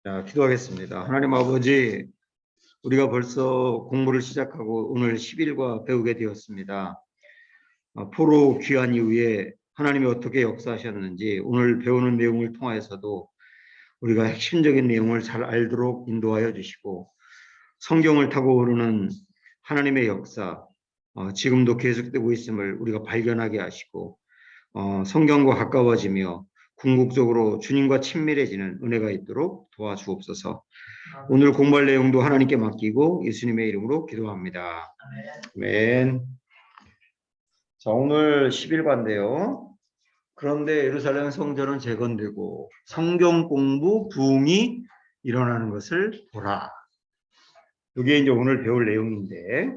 자, 기도하겠습니다. 하나님 아버지, 우리가 벌써 공부를 시작하고 오늘 10일과 배우게 되었습니다. 포로 귀환 이후에 하나님이 어떻게 역사하셨는지 오늘 배우는 내용을 통하여서도 우리가 핵심적인 내용을 잘 알도록 인도하여 주시고, 성경을 타고 오르는 하나님의 역사, 지금도 계속되고 있음을 우리가 발견하게 하시고, 성경과 가까워지며 궁극적으로 주님과 친밀해지는 은혜가 있도록 도와주옵소서. 오늘 공부할 내용도 하나님께 맡기고 예수님의 이름으로 기도합니다. 아멘. 자, 오늘 10일반인데요. 그런데 예루살렘 성전은 재건되고 성경 공부 부흥이 일어나는 것을 보라. 이게 이제 오늘 배울 내용인데,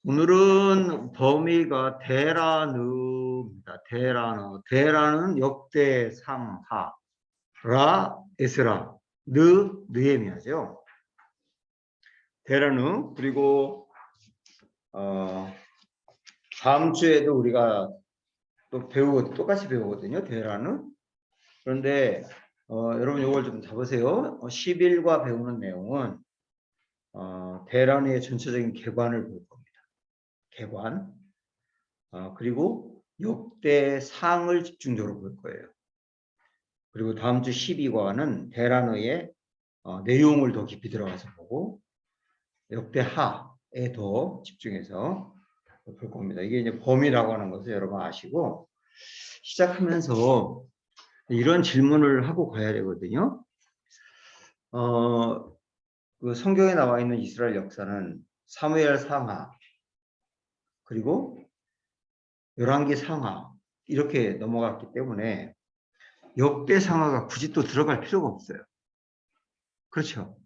오늘은 범위가 데라느입니다. 데라는 역대 상하, 라 에스라, 느헤미야죠. 데라느. 그리고 다음 주에도 우리가 또 똑같이 배우거든요. 데라느. 그런데 여러분 이걸 좀 잡으세요. 10일과 배우는 내용은 데라느의 전체적인 개관을 볼 겁니다. 개관. 그리고 역대 상을 집중적으로 볼 거예요. 그리고 다음 주 12과는 데라느의 내용을 더 깊이 들어가서 보고 역대 하에 더 집중해서 볼 겁니다. 이게 이제 범위라고 하는 것을 여러분 아시고, 시작하면서 이런 질문을 하고 가야 되거든요. 그 성경에 나와 있는 이스라엘 역사는 사무엘 상하, 그리고 열왕기 상하 이렇게 넘어갔기 때문에 역대 상하가 굳이 또 들어갈 필요가 없어요. 그렇죠?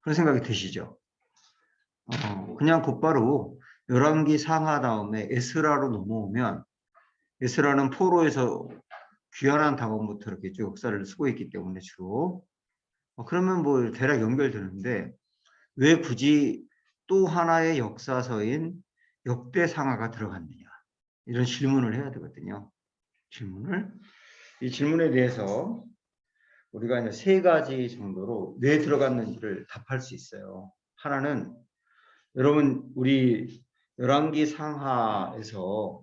그런 생각이 드시죠? 그냥 곧바로 열왕기 상하 다음에 에스라로 넘어오면, 에스라는 포로에서 귀환한 다음부터 이렇게 쭉 역사를 쓰고 있기 때문에 주로 그러면 뭐 대략 연결되는데, 왜 굳이 또 하나의 역사서인 역대 상하가 들어갔느냐, 이런 질문을 해야 되거든요. 이 질문에 대해서 우리가 이제 세 가지 정도로 왜 들어갔는지를 답할 수 있어요. 하나는, 여러분 우리 열왕기 상하에서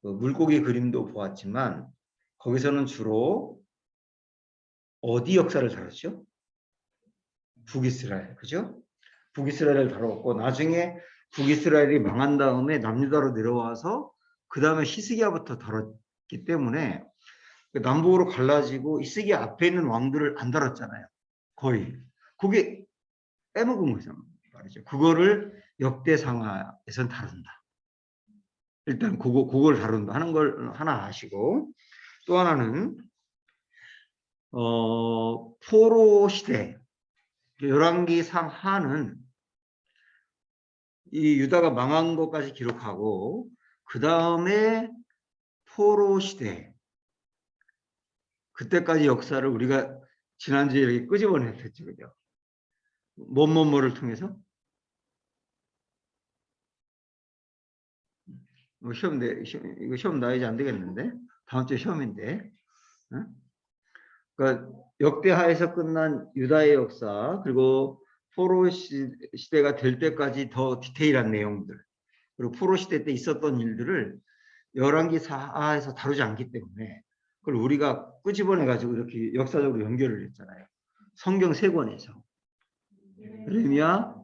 그 물고기 그림도 보았지만 거기서는 주로 어디 역사를 다뤘죠? 북이스라엘, 그죠? 북이스라엘을 다뤘고, 나중에 북이스라엘이 망한 다음에 남유다로 내려와서 그 다음에 히스기야부터 다뤘기 때문에 남북으로 갈라지고 히스기야 앞에 있는 왕들을 안 다뤘잖아요. 거의. 그게 빼먹은 거죠. 말이죠. 그거를 역대상하에선 다룬다. 일단 그걸 다룬다 하는 걸 하나 아시고, 또 하나는 포로 시대, 열왕기 상하는 이 유다가 망한 것까지 기록하고, 그 다음에 포로 시대, 그때까지 역사를 우리가 지난주에 이렇게 끄집어냈었죠, 그죠? 뭐를 통해서? 이거 시험 나야지 안 되겠는데? 다음 주에 시험인데. 응? 그러니까 역대하에서 끝난 유다의 역사, 그리고 포로 시대가 될 때까지 더 디테일한 내용들, 그리고 포로 시대 때 있었던 일들을 열왕기 사하에서 다루지 않기 때문에 그걸 우리가 끄집어내 가지고 이렇게 역사적으로 연결을 했잖아요. 성경 세 권에서 예레미야,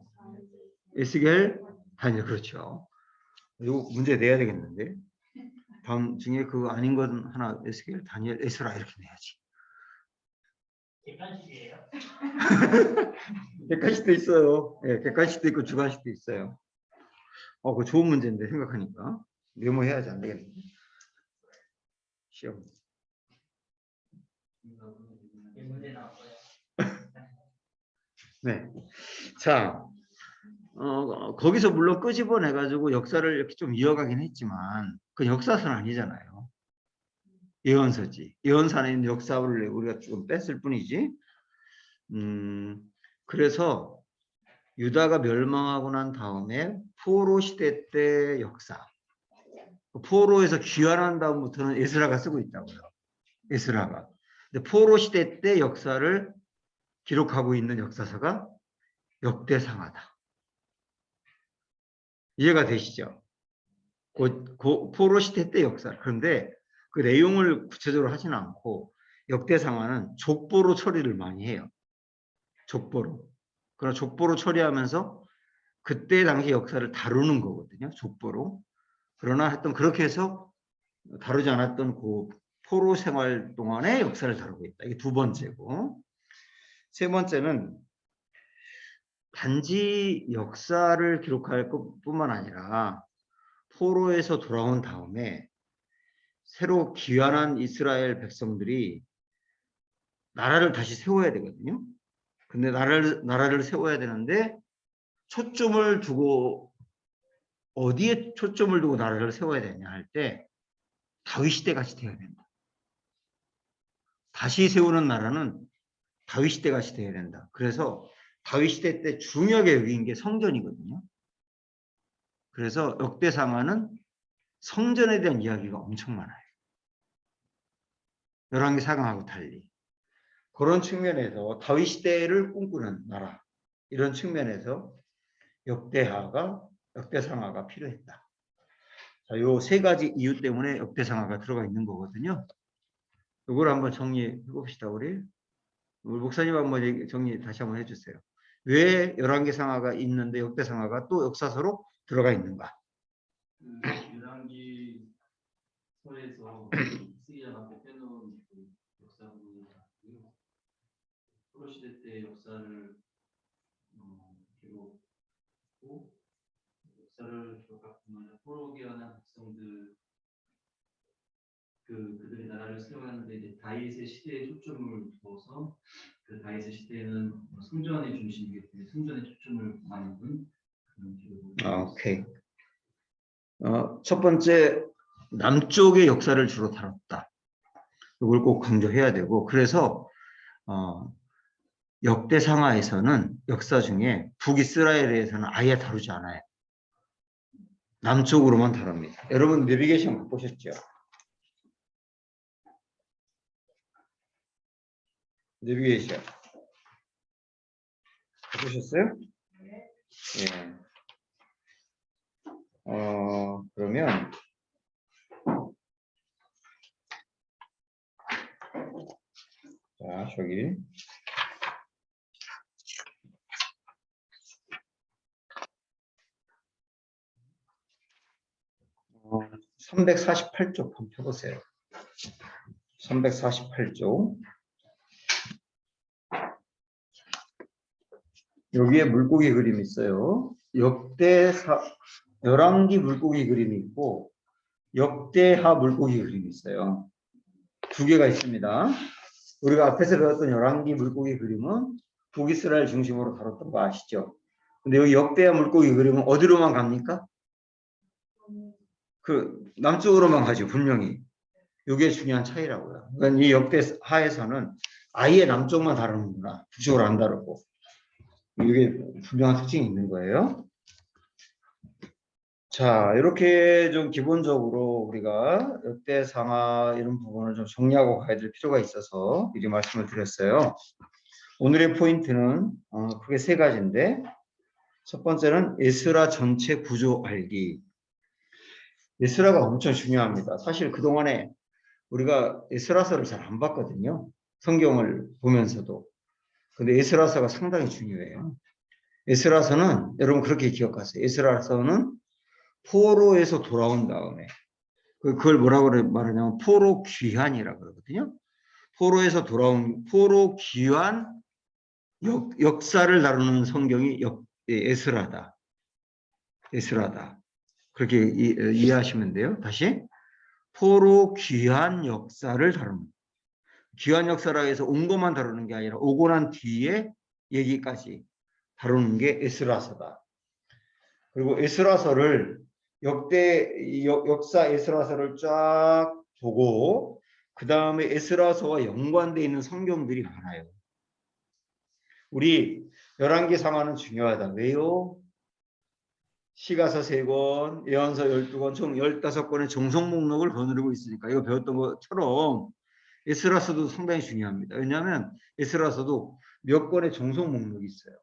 에스겔, 다니엘. 그렇죠. 이거 문제 내야 되겠는데, 다음 중에 그거 아닌 건 하나, 에스겔, 다니엘, 에스라 이렇게 내야지. 객관식이에요? 객관식도 있어요. 예, 객관식도 있고 주관식도 있어요. 그거 좋은 문제인데 생각하니까 메모해야지 안 되겠네. 시험. 네. 자, 거기서 물론 끄집어내가지고 역사를 이렇게 좀 이어가긴 했지만, 그 역사서는 아니잖아요. 예언서지. 예언서에 있는 역사를 우리가 좀 뺐을 뿐이지. 그래서 유다가 멸망하고 난 다음에 포로 시대 때 역사. 포로에서 귀환한 다음부터는 에스라가 쓰고 있다고요. 에스라가. 근데 포로 시대 때 역사를 기록하고 있는 역사서가 역대상하다. 이해가 되시죠? 포로 시대 때 역사. 그런데 그 내용을 구체적으로 하지는 않고 역대상하는 족보로 처리를 많이 해요. 족보로. 그럼 족보로 처리하면서 그때 당시 역사를 다루는 거거든요. 족보로. 그러나 하여튼 그렇게 해서 다루지 않았던 그 포로 생활 동안의 역사를 다루고 있다. 이게 두 번째고. 세 번째는 단지 역사를 기록할 것뿐만 아니라 포로에서 돌아온 다음에 새로 귀환한 이스라엘 백성들이 나라를 다시 세워야 되거든요. 근데 나라를 세워야 되는데 초점을 두고 어디에 초점을 두고 나라를 세워야 되냐 할 때 다윗 시대 같이 돼야 된다. 다시 세우는 나라는 다윗 시대 같이 돼야 된다. 그래서 다윗 시대 때 중요하게 여긴 게 성전이거든요. 그래서 역대상하는 성전에 대한 이야기가 엄청 많아요. 열왕기 사강하고 달리. 그런 측면에서 다윗 시대를 꿈꾸는 나라, 이런 측면에서 역대상하가 필요했다. 자, 요 세 가지 이유 때문에 역대상하가 들어가 있는 거거든요. 이걸 한번 정리해 봅시다. 우리 목사님 한번 정리 다시 한번 해주세요. 왜 열왕기 상하가 있는데 역대상하가 또 역사서로 들어가 있는가? 열왕기 서에서 히스기야가 빼놓은 그 역사 부분이고요. 포로 시대 때 역사를 기록하고 역사를 기록하면 포로 귀환한 백성들 그들이 나라를 세워가는데 이제 다윗의 시대에 초점을 두어서 그 다윗의 시대에는 성전의 중심이기 때문에 성전에 초점을 많이 둔 그런 기록을. 오케이. 첫 번째 남쪽의 역사를 주로 다뤘다. 이걸 꼭 강조해야 되고 그래서 역대상하에서는 역사 중에 북이스라엘에 대해서는 아예 다루지 않아요. 남쪽으로만 다룹니다. 여러분 내비게이션 보셨죠? 내비게이션 보셨어요? 네. 예. 그러면 자 저기 348쪽 한번 펴보세요. 348쪽. 여기에 물고기 그림이 있어요. 열왕기 물고기 그림이 있고 역대하 물고기 그림이 있어요. 두 개가 있습니다. 우리가 앞에서 배웠던 열왕기 물고기 그림은 북이스라엘 중심으로 다뤘던 거 아시죠? 근데 여기 역대하 물고기 그림은 어디로만 갑니까? 그 남쪽으로만 가죠. 분명히. 이게 중요한 차이라고요. 그러니까 이 역대하에서는 아예 남쪽만 다루는구나. 북쪽으로 안 다루고. 이게 분명한 특징이 있는 거예요. 자, 이렇게 좀 기본적으로 우리가 역대상하 이런 부분을 좀 정리하고 가야 될 필요가 있어서 미리 말씀을 드렸어요. 오늘의 포인트는 크게 세 가지인데 첫 번째는 에스라 전체 구조 알기. 에스라가 엄청 중요합니다. 사실 그동안에 우리가 에스라서를 잘 안 봤거든요. 성경을 보면서도. 근데 에스라서가 상당히 중요해요. 에스라서는 여러분 그렇게 기억하세요. 에스라서는 포로에서 돌아온 다음에 그걸 뭐라고 말하냐면 포로 귀환이라고 그러거든요. 포로에서 돌아온 포로 귀환 역사를 다루는 성경이 에스라다. 에스라다. 그렇게 이해하시면 돼요. 다시 포로 귀환 역사를 다루는 귀환 역사라 해서 온 것만 다루는 게 아니라 오고 난 뒤에 얘기까지 다루는 게 에스라서다. 그리고 에스라서를 역사 에스라서를 쫙 보고 그 다음에 에스라서와 연관되어 있는 성경들이 많아요. 우리 열왕기 상하는 중요하다. 왜요? 시가서 3권, 예언서 12권, 총 15권의 종속 목록을 거느리고 있으니까 이거 배웠던 것처럼 에스라서도 상당히 중요합니다. 왜냐하면 에스라서도 몇 권의 종속 목록이 있어요.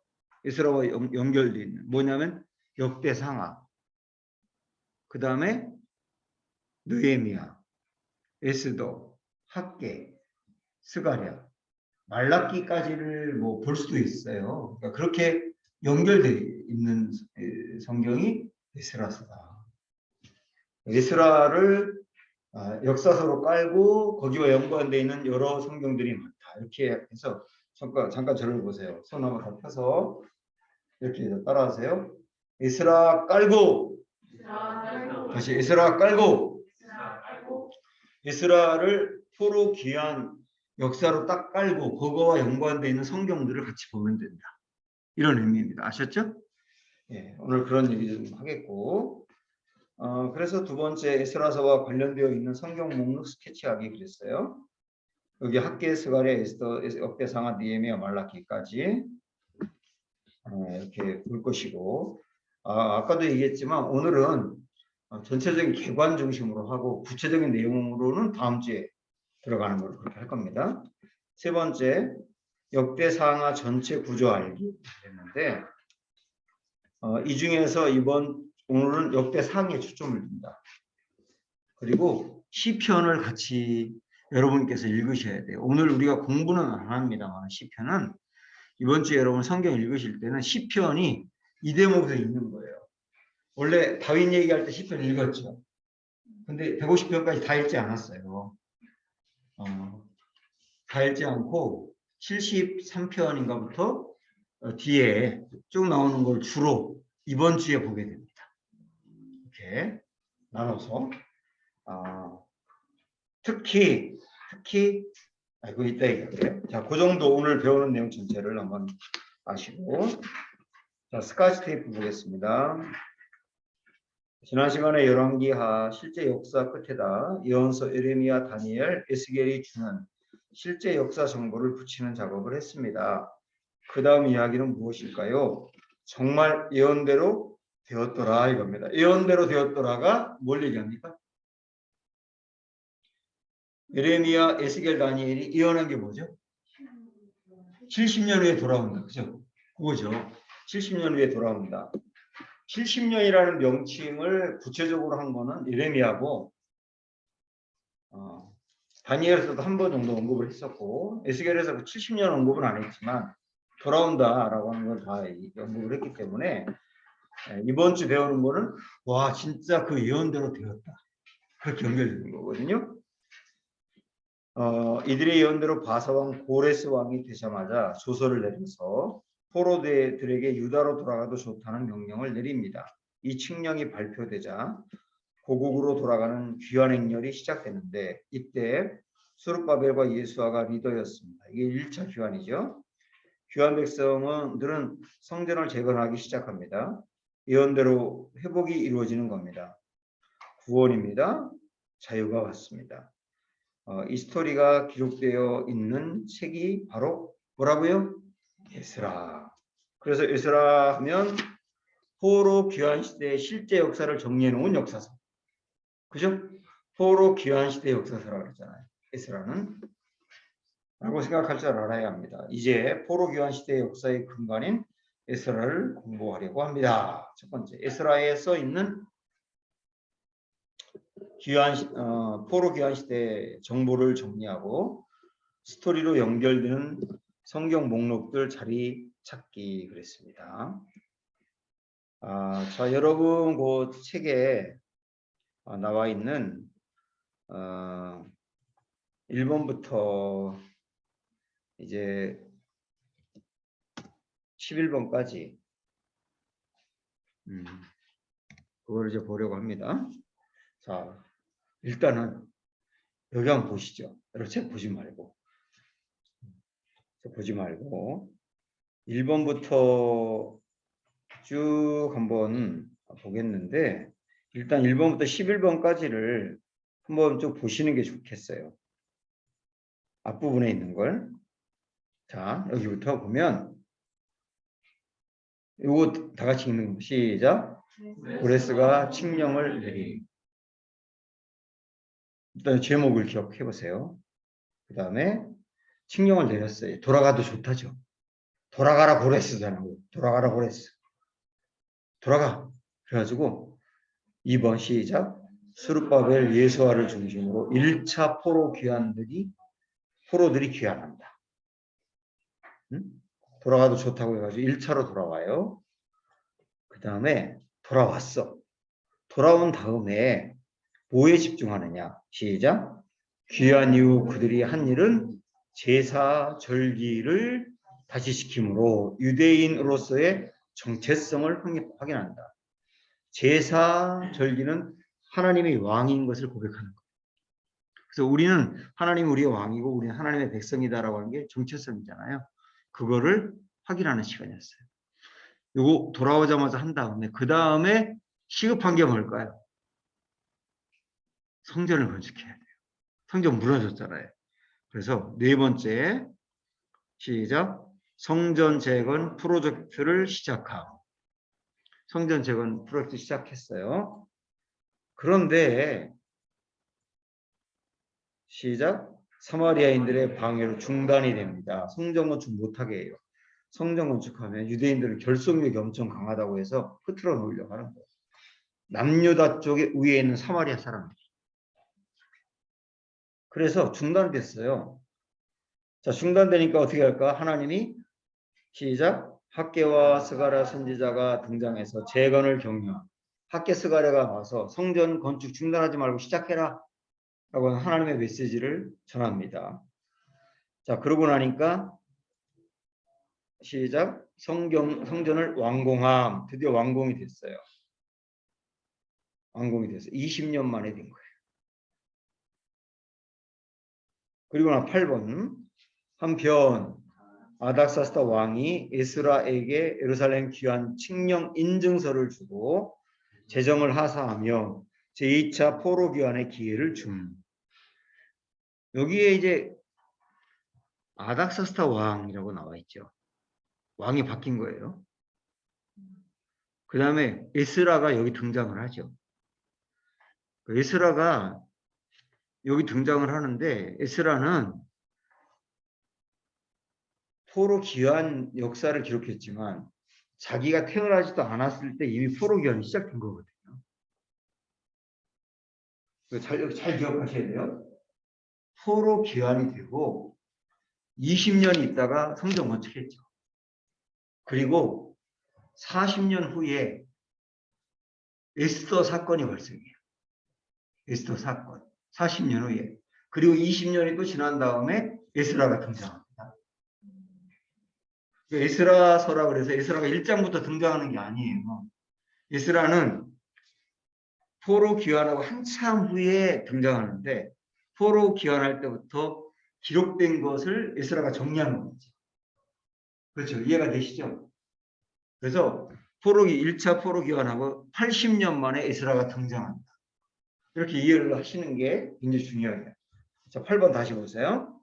에스라와 연결되어 있는 뭐냐면 역대상하, 그 다음에 느헤미야, 에스더, 학개, 스가랴, 말라기까지를 뭐 볼 수도 있어요. 그러니까 그렇게 연결되어 있는 성경이 에스라서다. 에스라를 역사서로 깔고 거기와 연관되어 있는 여러 성경들이 많다. 이렇게 해서 잠깐 저를 보세요. 손 한번 다 펴서 이렇게 따라하세요. 에스라 깔고, 다시 에스라 깔고, 에스라를 포로 귀한 역사로 딱 깔고 그거와 연관되어 있는 성경들을 같이 보면 된다. 이런 의미입니다. 아셨죠? 예, 오늘 그런 얘기 좀 하겠고, 그래서 두 번째 에스라서와 관련되어 있는 성경 목록 스케치하기 그랬어요. 여기 학개, 스가랴, 에스더, 역대상하, 느헤미야, 말라기까지 이렇게 볼 것이고, 아까도 얘기했지만 오늘은 전체적인 개관 중심으로 하고 구체적인 내용으로는 다음 주에 들어가는 걸로 그렇게 할 겁니다. 세 번째, 역대상하 전체 구조 알기 했는데 이 중에서 오늘은 역대상에 초점을 둔다. 그리고 시편을 같이 여러분께서 읽으셔야 돼요. 오늘 우리가 공부는 안 합니다만 시편은 이번 주에 여러분 성경 읽으실 때는 시편이 이 대목에 있는 거예요. 원래 다윗 얘기할 때 시편 읽었죠. 근데 150편까지 다 읽지 않았어요. 다 읽지 않고 73편인가부터 뒤에 쭉 나오는 걸 주로 이번 주에 보게 됩니다. 이렇게 나눠서 특히 이거 이따 얘기할게요. 자, 그 정도 오늘 배우는 내용 전체를 한번 아시고, 자, 스카치 테이프 보겠습니다. 지난 시간에 열왕기하 실제 역사 끝에다 예언서 에레미야, 다니엘, 에스겔이 주는 실제 역사 정보를 붙이는 작업을 했습니다. 그 다음 이야기는 무엇일까요? 정말 예언대로 되었더라 이겁니다. 예언대로 되었더라가 뭘 얘기합니까? 에레미야, 에스겔, 다니엘이 예언한 게 뭐죠? 70년 후에 돌아온다. 그죠? 그거죠. 70년 후에 돌아온다. 70년이라는 명칭을 구체적으로 한 거는 예레미야고 다니엘에서도 한 번 정도 언급을 했었고 에스겔에서 그 70년 언급은 안 했지만 돌아온다라고 하는 걸 다 언급을 했기 때문에 이번 주 배우는 거는 와 진짜 그 예언대로 되었다. 그렇게 연결되는 거거든요. 이들의 예언대로 바사왕 고레스 왕이 되자마자 조서를 내려서 포로들에게 유다로 돌아가도 좋다는 명령을 내립니다. 이 칙령이 발표되자 고국으로 돌아가는 귀환 행렬이 시작되는데 이때 수룹바벨과 예수아가 리더였습니다. 이게 1차 귀환이죠. 귀환 백성들은 성전을 재건하기 시작합니다. 예언대로 회복이 이루어지는 겁니다. 구원입니다. 자유가 왔습니다. 이 스토리가 기록되어 있는 책이 바로 뭐라고요? 에스라. 그래서 에스라 하면 포로 귀환 시대의 실제 역사를 정리해 놓은 역사서. 그죠? 포로 귀환 시대 역사서라고 그랬잖아요. 에스라는. 라고 생각할 줄 알아야 합니다. 이제 포로 귀환 시대의 역사의 근간인 에스라를 공부하려고 합니다. 첫 번째, 에스라에 써 있는 포로 귀환 시대 정보를 정리하고 스토리로 연결되는 성경 목록들 자리 찾기 그랬습니다. 자, 여러분 그 책에 나와 있는 1번부터 이제 11번까지 그걸 이제 보려고 합니다. 자, 일단은 여기 한번 보시죠. 여러분 책 보지 말고 1번부터 쭉 한번 보겠는데 일단 1번부터 11번까지를 한번 좀 보시는 게 좋겠어요. 앞부분에 있는 걸. 자, 여기부터 보면 이거 다 같이 읽는 거 시작. 고레스가 칙령을 내리. 일단 제목을 기억해 보세요. 그 다음에 칙령을 내렸어요. 돌아가도 좋다죠. 돌아가라 고레스잖아. 돌아가라 고레스. 돌아가. 그래가지고 2번 시작. 스룹바벨 예수아를 중심으로 1차 포로들이 귀환한다. 응? 돌아가도 좋다고 해가지고 1차로 돌아와요. 그 다음에 돌아왔어. 돌아온 다음에 뭐에 집중하느냐? 시작. 귀환 이후 그들이 한 일은 제사 절기를 다시 시킴으로 유대인으로서의 정체성을 확인한다. 제사 절기는 하나님의 왕인 것을 고백하는 거예요. 그래서 우리는 하나님이 우리의 왕이고 우리는 하나님의 백성이다라고 하는 게 정체성이잖아요. 그거를 확인하는 시간이었어요. 요거 돌아오자마자 한 다음에 그 다음에 시급한 게 뭘까요? 성전을 건축해야 돼요. 성전 무너졌잖아요. 그래서 네 번째 시작. 성전 재건 프로젝트를 시작하고 성전 재건 프로젝트 시작했어요. 그런데 시작. 사마리아인들의 방해로 중단이 됩니다. 성전 건축 못하게 해요. 성전 건축하면 유대인들은 결속력이 엄청 강하다고 해서 흐트러 놓으려고 하는 거예요. 남유다 쪽에 위에 있는 사마리아 사람들. 그래서 중단됐어요. 자, 중단되니까 어떻게 할까? 하나님이 시작. 학개와 스가랴 선지자가 등장해서 재건을 격려. 학개 스가랴가 와서 성전 건축 중단하지 말고 시작해라 라고 하는 하나님의 메시지를 전합니다. 자, 그러고 나니까 시작. 성전을 완공함. 드디어 완공이 됐어요. 완공이 됐어요. 20년 만에 된 거예요. 그리고 나 8번. 한편 아닥사스다 왕이 에스라에게 예루살렘 귀환 칙령 인증서를 주고 재정을 하사하며 제2차 포로 귀환의 기회를 줌. 여기에 이제 아닥사스다 왕이라고 나와 있죠. 왕이 바뀐 거예요. 그 다음에 에스라가 여기 등장을 하죠. 에스라가 여기 등장을 하는데 에스라는 포로 귀환 역사를 기록했지만 자기가 태어나지도 않았을 때 이미 포로 귀환이 시작된 거거든요. 잘 기억하셔야 돼요. 포로 귀환이 되고 20년 있다가 성전 건축했죠. 그리고 40년 후에 에스더 사건이 발생해요. 에스더 사건. 40년 후에. 그리고 20년이 또 지난 다음에 에스라가 등장합니다. 에스라서라 그래서 에스라가 1장부터 등장하는 게 아니에요. 에스라는 포로 귀환하고 한참 후에 등장하는데 포로 귀환할 때부터 기록된 것을 에스라가 정리한 거죠. 그렇죠. 이해가 되시죠? 그래서 1차 포로 귀환하고 80년 만에 에스라가 등장합니다. 이렇게 이해를 하시는 게 굉장히 중요해요. 자, 8번 다시 보세요.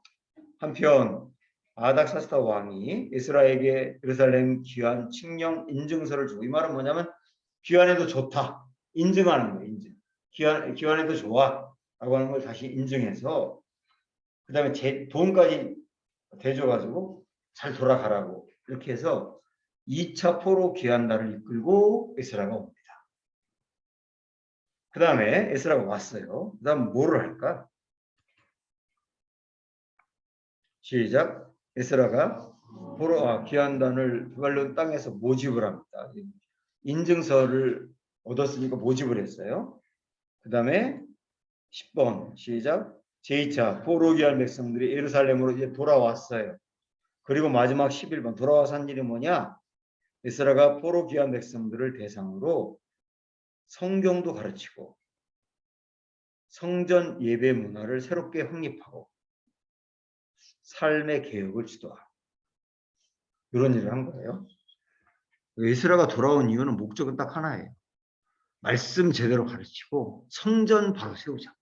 한편 아닥사스다 왕이 에스라에게 예루살렘 귀환 칙령 인증서를 주고, 이 말은 뭐냐면 귀환해도 좋다. 인증하는 거예요. 인증. 귀환해도 좋아. 라고 하는 걸 다시 인증해서 그 다음에 돈까지 대줘가지고 잘 돌아가라고 이렇게 해서 2차 포로 귀환단을 이끌고 에스라가 옵니다. 그 다음에 에스라가 왔어요. 그 다음 뭐를 할까? 시작. 에스라가 귀환단을 바벨론 땅에서 모집을 합니다. 인증서를 얻었으니까 모집을 했어요. 그 다음에 10번 시작. 제2차 포로 귀환 백성들이 예루살렘으로 이제 돌아왔어요. 그리고 마지막 11번 돌아와서 한 일이 뭐냐? 에스라가 포로 귀환 백성들을 대상으로 성경도 가르치고 성전 예배 문화를 새롭게 확립하고 삶의 개혁을 주도하고 이런 일을 한 거예요. 에스라가 돌아온 이유는 목적은 딱 하나예요. 말씀 제대로 가르치고 성전 바로 세우자.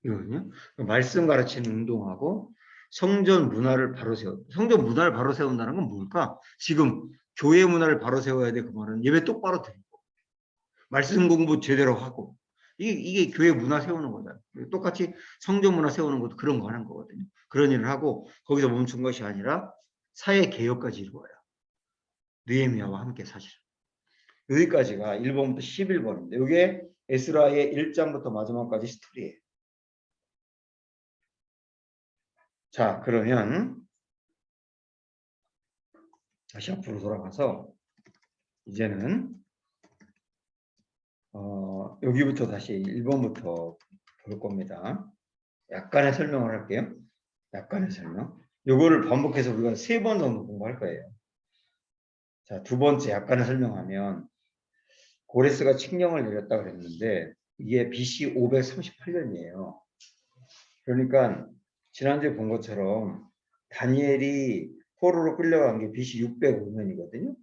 이거든요. 말씀 가르치는 운동하고 성전 문화를 바로 성전 문화를 바로 세운다는 건 뭘까? 지금 교회 문화를 바로 세워야 돼. 그 말은 예배 똑바로 드리고 말씀 공부 제대로 하고 이게 교회 문화 세우는 거잖아요. 똑같이 성전 문화 세우는 것도 그런 거 하는 거거든요. 그런 일을 하고 거기서 멈춘 것이 아니라 사회 개혁까지 이루어요. 느헤미야와 함께 사실. 여기까지가 1번부터 11번인데 이게 에스라의 1장부터 마지막까지 스토리예요. 자, 그러면 다시 앞으로 돌아가서 이제는 여기부터 다시 1번부터 볼 겁니다. 약간의 설명을 할게요. 약간의 설명. 요거를 반복해서 우리가 3번 정도 공부할 거예요. 자, 두 번째 약간의 설명하면 고레스가 칙령을 내렸다 그랬는데 이게 BC 538년이에요. 그러니까 지난주에 본 것처럼 다니엘이 포로로 끌려간 게 BC 605년이거든요.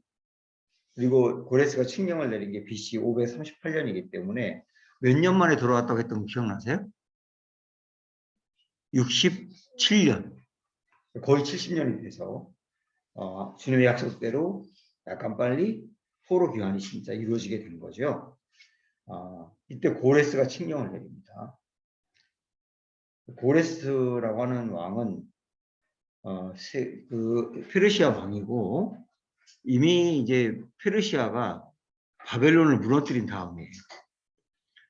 그리고 고레스가 칙령을 내린 게 BC 538년이기 때문에 몇 년 만에 돌아왔다고 했던 거 기억나세요? 67년. 거의 70년이 돼서 주님의 약속대로 약간 빨리 포로 귀환이 진짜 이루어지게 된 거죠. 이때 고레스가 칙령을 내립니다. 고레스라고 하는 왕은 페르시아 왕이고 이미 이제 페르시아가 바벨론을 무너뜨린 다음에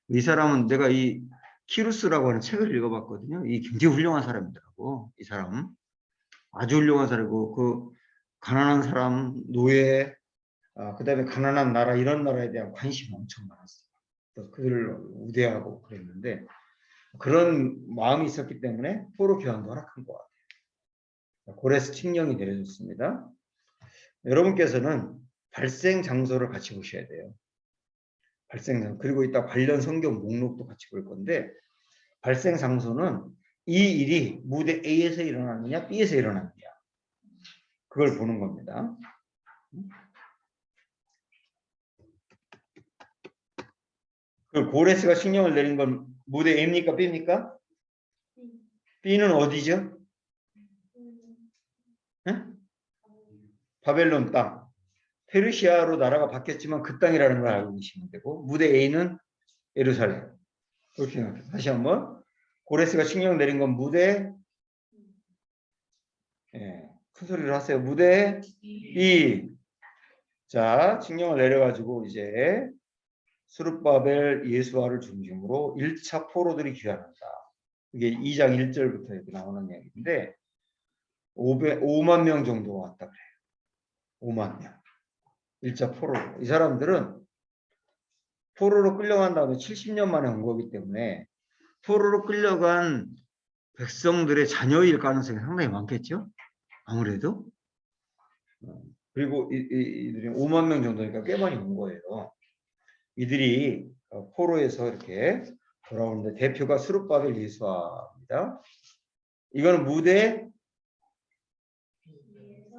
이 사람은 내가 이 키루스라고 하는 책을 읽어봤거든요. 이 굉장히 훌륭한 사람이더라고. 이 사람은 아주 훌륭한 사람이고 그 가난한 사람, 노예, 그다음에 가난한 나라 이런 나라에 대한 관심이 엄청 많았어요. 그래서 그들을 우대하고 그랬는데 그런 마음이 있었기 때문에 포로 귀환도 허락한 것 같아요. 고레스 칙령이 내려졌습니다. 여러분께서는 발생 장소를 같이 보셔야 돼요. 발생 장소. 그리고 이따 관련 성경 목록도 같이 볼 건데 발생 장소는 이 일이 무대 A에서 일어나느냐 B에서 일어나느냐 그걸 보는 겁니다. 그 고레스가 칙령을 내린 건 무대 A입니까 B입니까? B는 어디죠? 응? 바벨론 땅. 페르시아로 나라가 바뀌었지만 그 땅이라는 걸 알고 계시면 되고 무대 A는 예루살렘. 그렇게 생각해요. 다시 한번 고레스가 칙령 내린 건 무대 큰 소리로 하세요. 무대 B. 자, 칙령을 내려가지고 이제 스룹바벨 예수아를 중심으로 1차 포로들이 귀환한다. 이게 2장 1절부터 이렇게 나오는 얘기인데 5만 명 정도 왔다 그래요. 5만 명. 1차 포로. 이 사람들은 포로로 끌려간 다음에 70년 만에 온 거기 때문에 포로로 끌려간 백성들의 자녀일 가능성이 상당히 많겠죠. 아무래도. 그리고 이들이 5만 명 정도니까 꽤 많이 온 거예요. 이들이 포로에서 이렇게 돌아오는데 대표가 스룹바벨 예수아입니다. 이거는 무대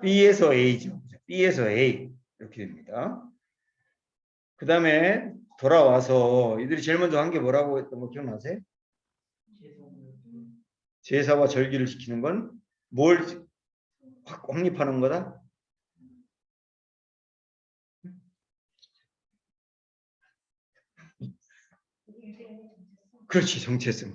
B에서 A죠. B에서 A 이렇게 됩니다. 그 다음에 돌아와서 이들이 제일 먼저 한 게 뭐라고 했던 거 기억나세요? 제사와 절기를 지키는 건 뭘 확립하는 거다? 그렇지, 정체성.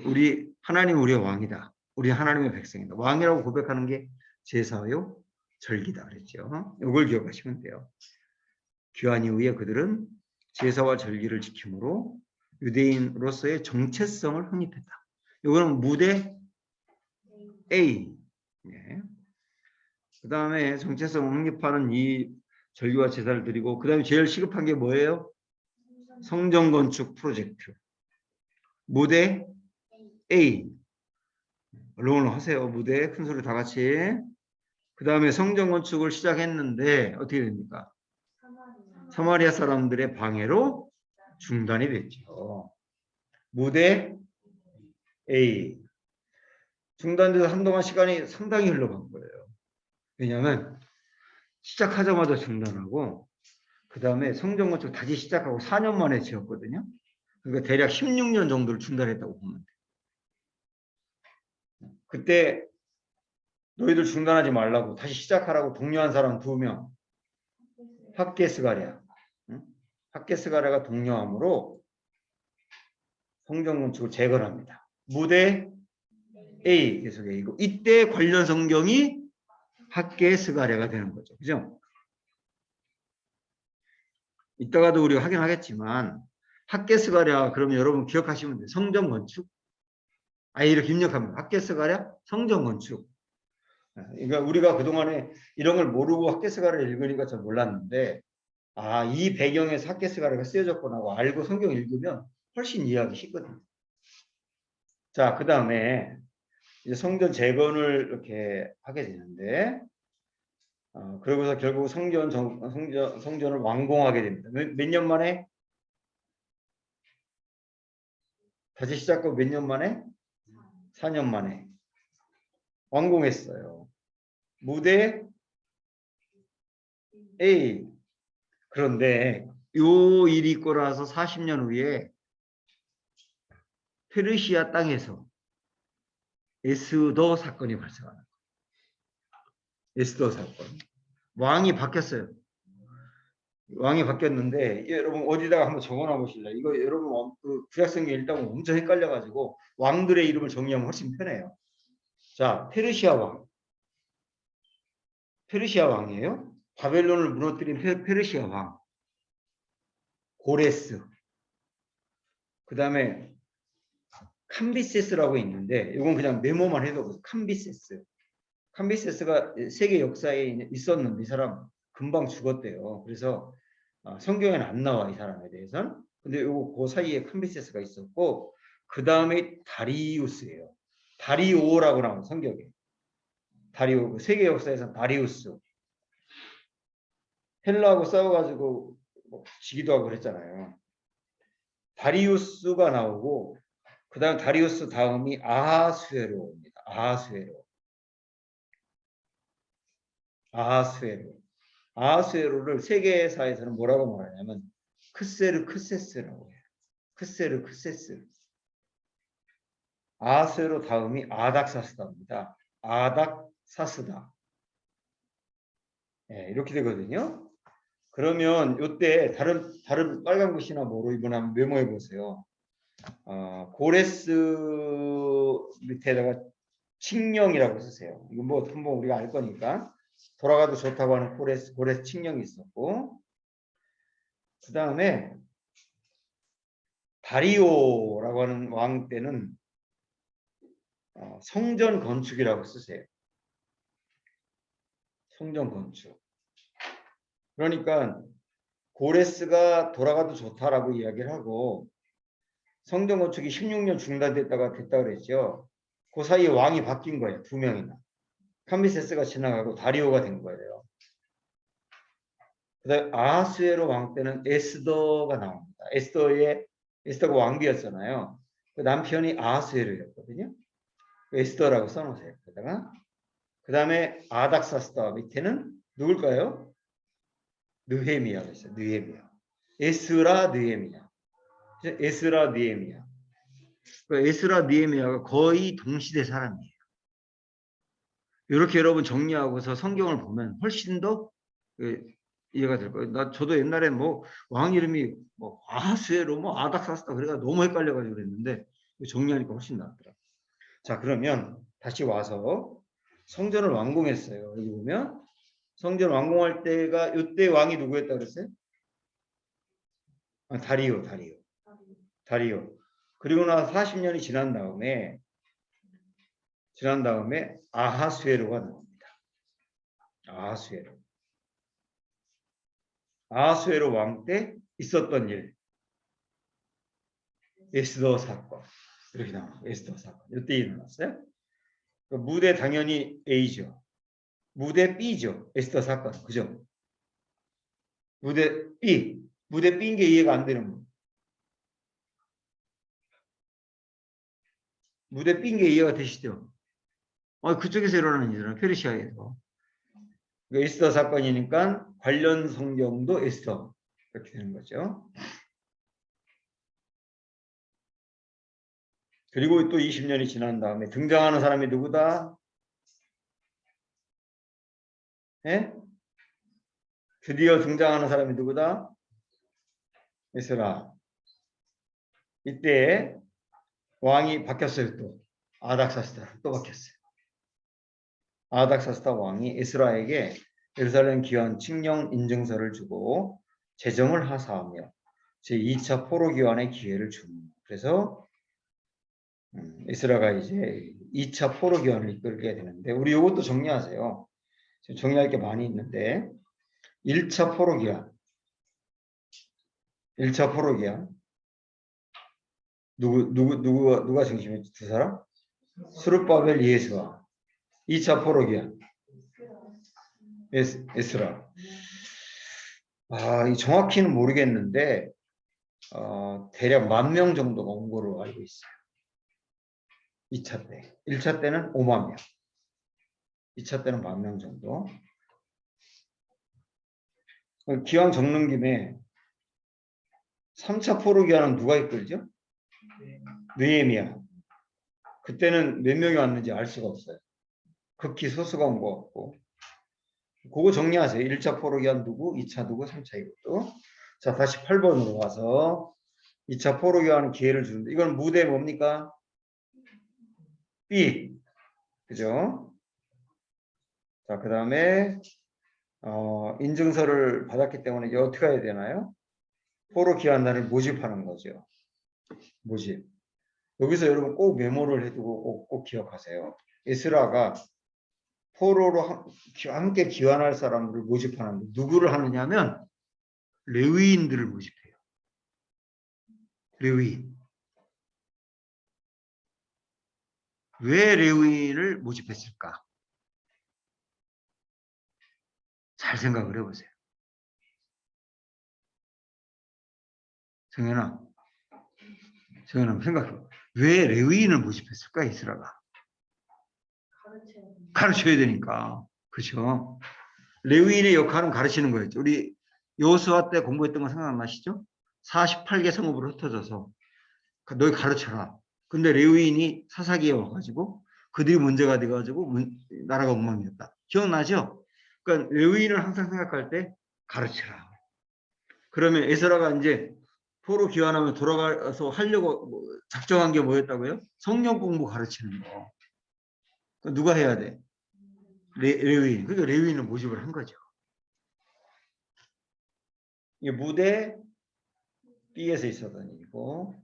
우리 하나님 우리의 왕이다. 우리 하나님의 백성이다. 왕이라고 고백하는 게 제사요, 절기다 그랬죠. 이걸 기억하시면 돼요. 귀환 이후에 그들은 제사와 절기를 지킴으로 유대인으로서의 정체성을 확립했다. 이거는 무대 A. 예. 그 다음에 정체성을 확립하는 이 절기와 제사를 드리고 그 다음에 제일 시급한 게 뭐예요? 성전 건축 프로젝트. 무대 A. 언론을 하세요. 무대 큰 소리 다 같이. 그 다음에 성전 건축을 시작했는데 어떻게 됩니까? 사마리아 사람들의 방해로 중단이 됐죠. 무대 A. 중단돼서 한동안 시간이 상당히 흘러간 거예요. 왜냐하면 시작하자마자 중단하고 그 다음에 성전 건축 다시 시작하고 4년 만에 지었거든요. 그러니까 대략 16년 정도를 중단했다고 보면 돼요. 그때 너희들 중단하지 말라고 다시 시작하라고 독려한 사람 2명. 핫게스가랴. 응? 학개스가랴가 독려함으로 성전 건축을 재건합니다. 무대 A 계속 A고 이때 관련 성경이 학개스가랴가 되는 거죠. 그죠? 이따가도 우리가 확인하겠지만 학개스가랴 그러면 여러분 기억하시면 돼요. 성전 건축. 아예 이렇게 입력합니다. 학개스가랴 성전 건축. 그러니까 우리가 그동안에 이런 걸 모르고 학개스가랴를 읽으니까 잘 몰랐는데 아, 이 배경에서 학개스가랴가 쓰여졌구나 하고 알고 성경 읽으면 훨씬 이해하기 쉽거든요. 자, 그 다음에 이제 성전 재건을 이렇게 하게 되는데 그러고서 결국 성전을 완공하게 됩니다. 몇 년 만에? 다시 시작하고 몇 년 만에? 4년 만에 완공했어요. 무대 A. 그런데 요 일이 있고 나서 40년 후에 페르시아 땅에서 에스더 사건이 발생하는 거예요. 에스더 사건. 왕이 바뀌었어요. 왕이 바뀌었는데 여러분 어디다가 한번 적어놔 보실래요? 이거 여러분 그 구약성경 읽다 보면 엄청 헷갈려가지고 왕들의 이름을 정리하면 훨씬 편해요. 자, 페르시아 왕. 페르시아 왕이에요. 바벨론을 무너뜨린 페르시아 왕. 고레스. 그 다음에 캄비세스라고 있는데 이건 그냥 메모만 해도 캄비세스. 캄비세스가 세계 역사에 있었는데 이 사람 금방 죽었대요. 그래서 성경에는 안 나와 이 사람에 대해서는. 근데 요거 그 사이에 캄비세스가 있었고 그 다음에 다리우스예요. 다리오라고 나오는 성경에. 다리오 세계 역사에서는 다리우스. 헬라하고 싸워가지고 지기도 하고 그랬잖아요. 다리우스가 나오고 그 다음 다리우스 다음이 아하수에로입니다. 아하수에로. 아하수에로. 아하수에로를 세계사에서는 뭐라고 말하냐면 크세르 크세스라고 해요. 크세르 크세스. 아하수에로 다음이 아닥사스다입니다. 아닥사스다. 네, 이렇게 되거든요. 그러면 이때 다른 빨간 글씨나 뭐로 이번에 메모해 보세요. 고레스 밑에다가 칙령이라고 쓰세요. 이건 뭐 한번 우리가 알 거니까. 돌아가도 좋다고 하는 고레스 칙령이 있었고, 그 다음에 다리오라고 하는 왕 때는 성전 건축이라고 쓰세요. 성전 건축. 그러니까 고레스가 돌아가도 좋다라고 이야기를 하고 성전 건축이 16년 중단됐다가 됐다 그랬죠. 그 사이에 왕이 바뀐 거예요. 2명이나. 캄비세스가 지나가고 다리오가 된 거예요. 그다음에 아하수에로 왕 때는 에스더가 나옵니다. 에스더가 왕비였잖아요. 그 남편이 아하수에로였거든요. 에스더라고 써놓으세요. 그 다음에 아닥사스다 밑에는 누굴까요? 느헤미야가 있어요. 느헤미야. 에스라 느헤미야. 에스라 느헤미야. 에스라 느헤미야가 거의 동시대 사람이에요. 이렇게 여러분 정리하고서 성경을 보면 훨씬 더 이해가 될 거예요. 저도 옛날에 뭐 왕 이름이 뭐 아하수에로 뭐 아닥사스다 그래가 너무 헷갈려가지고 그랬는데 정리하니까 훨씬 낫더라고요. 자, 그러면 다시 와서 성전을 완공했어요. 여기 보면 성전 완공할 때가 이때 왕이 누구였다 그랬어요? 다리오. 그리고 나서 40년이 지난 다음에 아하수에로가 나옵니다. 아하수에로 왕 때 있었던 일. 에스더 사건. 이렇게 나와요. 에스더 사건. 이때 일어났어요. 무대 당연히 A죠. 무대 B죠. 에스더 사건. 그죠? 무대 B인 게 이해가 안 되는 거. 무대 B인 게 이해가 되시죠? 그쪽에서 일어나는 일이잖아요. 페르시아에서. 에스더 사건이니까 관련 성경도 에스더. 이렇게 되는 거죠. 그리고 또 20년이 지난 다음에 등장하는 사람이 누구다? 예? 드디어 등장하는 사람이 누구다? 에스라. 이때 왕이 바뀌었어요. 또 아닥사스다 또 바뀌었어요. 아닥사스다 왕이 에스라에게 예루살렘 기원 칙령 인증서를 주고 재정을 하사하며 제2차 포로 기환의 기회를 줍니다. 그래서 에스라가 이제 2차 포로 기환을 이끌게 되는데 우리 이것도 정리하세요. 지금 정리할 게 많이 있는데 1차 포로 기환 1차 포로 기환 누가 중심이었지? 두 사람? 스룹바벨 예수와 2차 포로 기환 에스라. 이 정확히는 모르겠는데 대략 10,000명 정도가 온 걸로 알고 있어요. 2차 때. 1차 때는 5만 명. 2차 때는 10,000명 정도. 기왕 적는 김에 3차 포로 기환은 누가 이끌죠? 느헤미야. 그때는 몇 명이 왔는지 알 수가 없어요. 극히 소수가 온 것 같고. 그거 정리하세요. 1차 포로 기환 누구, 2차 누구, 3차 이것도. 자, 다시 8번으로 와서 2차 포로 기환 기회를 주는데 이건 무대 뭡니까? B. 그죠? 자, 그 다음에 인증서를 받았기 때문에 이제 어떻게 해야 되나요? 포로 기환단을 모집하는 거죠. 모집. 여기서 여러분 꼭 메모를 해두고 꼭 기억하세요. 에스라가 포로로 함께 기환할 사람들을 모집하는데 누구를 하느냐면 레위인들을 모집해요. 레위인. 왜 레위인을 모집했을까? 잘 생각을 해보세요. 정연아 생각해. 왜 레위인을 모집했을까? 에스라가 가르쳐야 되니까. 그렇죠? 레위인의 역할은 가르치는 거였죠. 우리 여호수아 때 공부했던 거 생각나시죠? 48개 성읍으로 흩어져서 너희 가르쳐라. 근데 레위인이 사사기에 와가지고 그들이 문제가 돼가지고 나라가 엉망이었다. 기억나죠? 그러니까 레위인을 항상 생각할 때 가르쳐라. 그러면 에스라가 이제 포로 귀환하면 돌아가서 하려고 작정한 게 뭐였다고요? 성경 공부 가르치는 거. 누가 해야 돼? 레위인. 그러니까 레위인을 모집을 한 거죠. 이게 무대 B에서 있었던 일이고,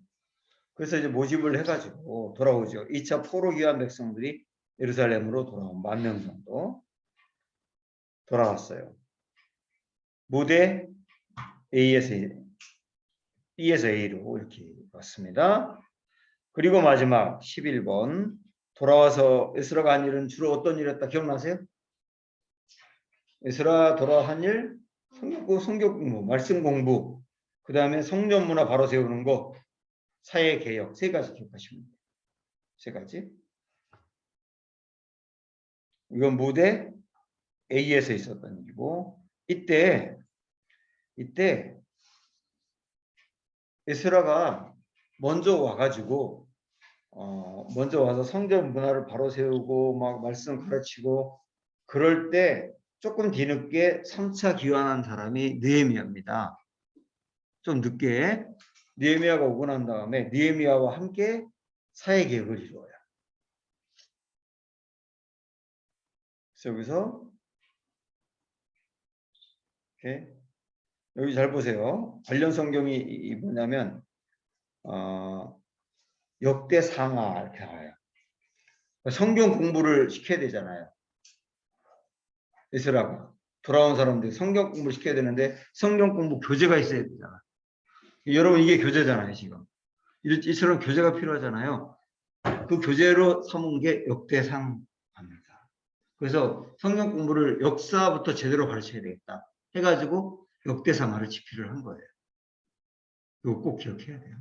그래서 이제 모집을 해가지고 돌아오죠. 2차 포로 귀환 백성들이 예루살렘으로 돌아온 10,000명 정도 돌아왔어요. 무대 A에서 B에서 A로 이렇게 왔습니다. 그리고 마지막 11번 돌아와서 에스라가 한 일은 주로 어떤 일이었다 기억나세요? 에스라 돌아한 일 성경 공부, 말씀 공부, 그 다음에 성전 문화 바로 세우는 거, 사회 개혁 3가지 기억하시면 돼요. 3가지. 이건 무대 A에서 있었던 일이고 이때 에스라가 먼저 와가지고 먼저 와서 성전 문화를 바로 세우고 막 말씀 가르치고 그럴 때 조금 뒤늦게 3차 귀환한 사람이 느헤미야입니다. 좀 늦게 느헤미야가 오고 난 다음에 느헤미야와 함께 사회 개혁을 이루어요. 그래서 여기서 이렇게 여기 잘 보세요. 관련 성경이 뭐냐면 역대상하 이렇게 나와요. 성경 공부를 시켜야 되잖아요. 에스라가 돌아온 사람들 성경 공부를 시켜야 되는데 성경 공부 교재가 있어야 되잖아. 여러분 이게 교재잖아요 지금. 이처럼 교재가 필요하잖아요. 그 교재로 삼은 게 역대상합니다. 그래서 성경 공부를 역사부터 제대로 가르쳐야 되겠다 해가지고 역대상하를 집필을 한 거예요. 이거 꼭 기억해야 돼요.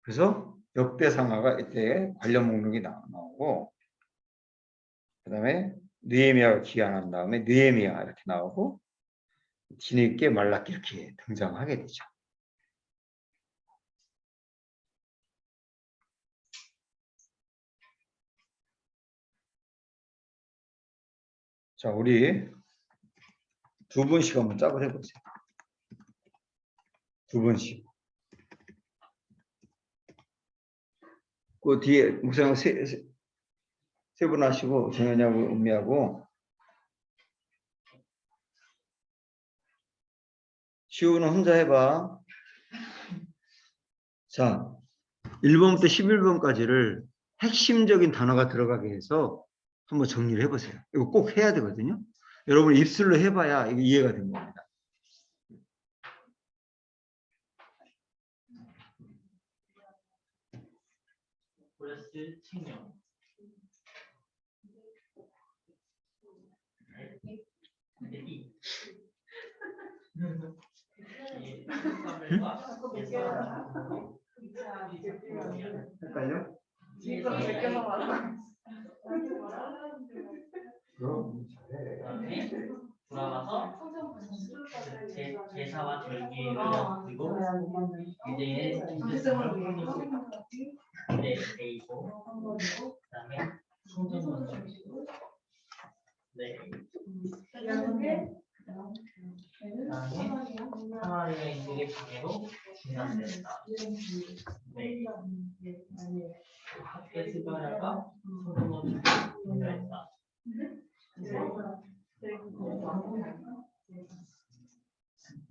그래서 역대상하가 이때 관련 목록이 나오고 그 다음에 느헤미야가 기한한 다음에 느헤미야 이렇게 나오고 뒤늦게 말라기 이렇게 등장하게 되죠. 자, 우리 2분씩 한번 짝을 해보세요. 두 번 쉬고. 그 뒤에 묵상 세 번 하시고 정연이하고 은미하고 시우는 혼자 해봐. 자, 1번부터 11번까지를 핵심적인 단어가 들어가게 해서 한번 정리를 해보세요. 이거 꼭 해야 되거든요. 여러분 입술로 해봐야 이게 이해가 된 겁니다. 고레스 칭령. 헷갈려? 그럼 잘해. 돌아와서 제사와 절기를 드리고 유대인의 김제성을 확인시키고 데이고 그다음에 성전을 드리고 그다음에 사마리아인들의 방해로 중단된다. 에스바라가 성전을 분열했다.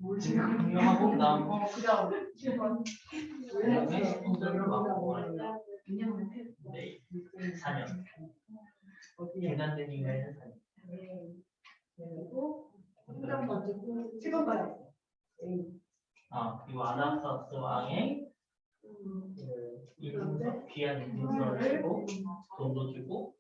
분명하고 그다음에 성전을 막고 하니까 4년 중단된 이후에는 4년. 그리고 아닥사스 왕의 인증서, 귀한 인증서를 주고 돈도 주고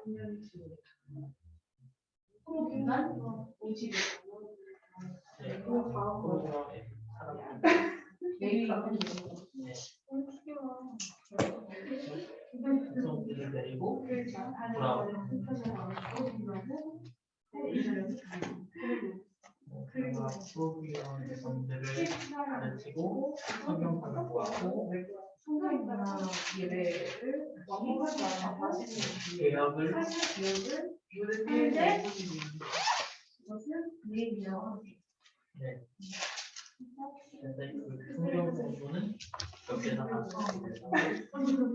기회를 성들을 내리고 돌아오고 수업위원 성들을 가르치고 성경 공부하고 개혁을 성경 공부는 옆에서 하고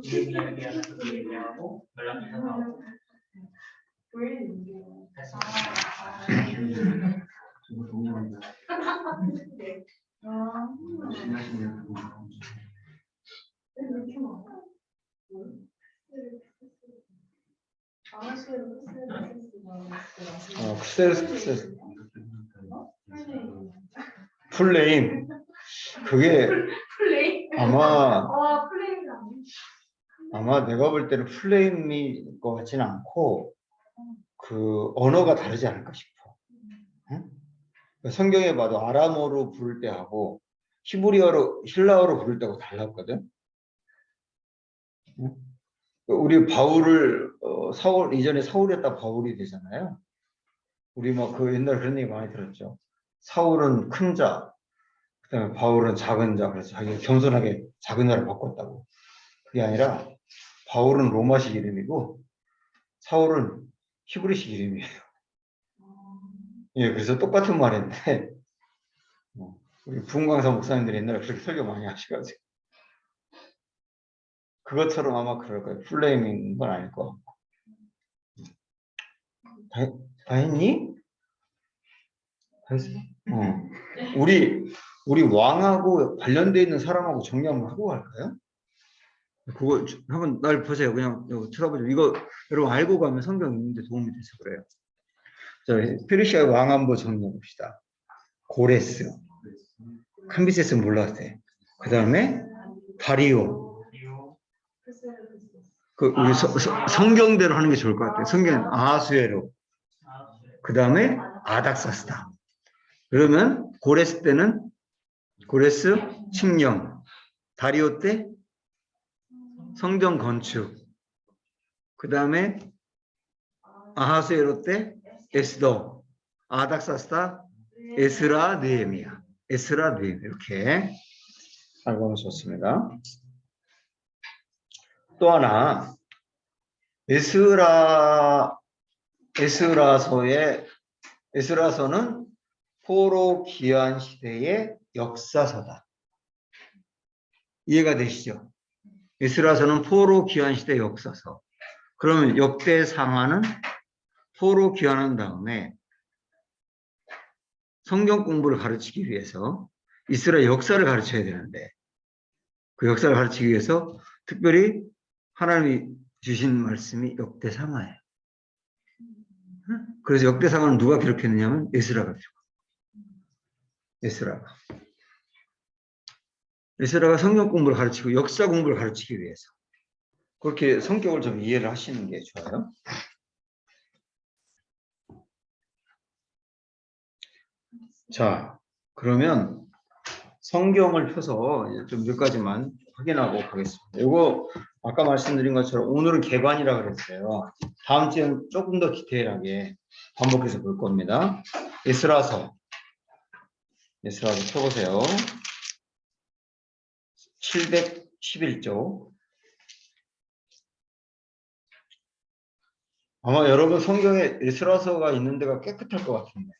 이야기하면서 얘기하고 연락기사 나오고 동의합니다. 풀네임 그게 아마 내가 볼 때는 풀네임일 것 같지는 않고 그 언어가 다르지 않을까 싶어. 응? 성경에 봐도 아람어로 부를 때하고 힐라어로 부를 때하고 달랐거든. 응? 우리 바울을 사울 이전에 사울이었다 바울이 되잖아요. 우리 막 그 옛날 그런 얘기 많이 들었죠. 사울은 큰 자, 그다음에 바울은 작은 자. 그래서 자기가 겸손하게 작은 자를 바꿨다고. 그게 아니라 바울은 로마식 이름이고 사울은 히브리식 이름이에요. 예, 그래서 똑같은 말인데 우리 부흥강사 목사님들이 옛날에 그렇게 설교 많이 하셔가지고 그것처럼 아마 그럴 거예요. 풀네임인 건 아닐 것 같고. 다 했니? 했어. 우리 왕하고 관련되어 있는 사람하고 정리 한번 하고 갈까요? 그거 한번 날 보세요. 그냥 쳐다보죠. 이거 여러분 알고 가면 성경 읽는데 도움이 돼서 그래요. 자, 페르시아 왕 한번 정리해 봅시다. 고레스, 캄비세스 몰랐대. 그 다음에 다리오. 그 우리 성경대로 하는 게 좋을 것 같아요. 성경은 아하수에로. 그 다음에 아닥사스다. 그러면 고레스 때는 고레스 칙령, 다리오 때 성전 건축, 그 다음에 아하수에로 때 에스더, 아닥사스다, 에스라 느헤미야, 이렇게 알고 좋습니다. 또 하나 에스라서는 포로 귀환 시대의 역사서다. 이해가 되시죠? 에스라서는 포로 귀환 시대 역사서. 그러면 역대상하는 포로 귀환한 다음에 성경 공부를 가르치기 위해서 이스라엘 역사를 가르쳐야 되는데 그 역사를 가르치기 위해서 특별히 하나님이 주신 말씀이 역대상하예요. 그래서 역대상하는 누가 기록했느냐면 에스라가 기록했어요. 에스라가 성경 공부를 가르치고 역사 공부를 가르치기 위해서 그렇게 성격을 좀 이해를 하시는 게 좋아요. 자, 그러면 성경을 펴서 좀 몇 가지만 확인하고 가겠습니다. 이거 아까 말씀드린 것처럼 오늘은 개관이라 그랬어요. 다음 주에는 조금 더 디테일하게 반복해서 볼 겁니다. 에스라서 펴보세요. 711쪽. 아마 여러분 성경에 에스라서가 있는 데가 깨끗할 것 같은데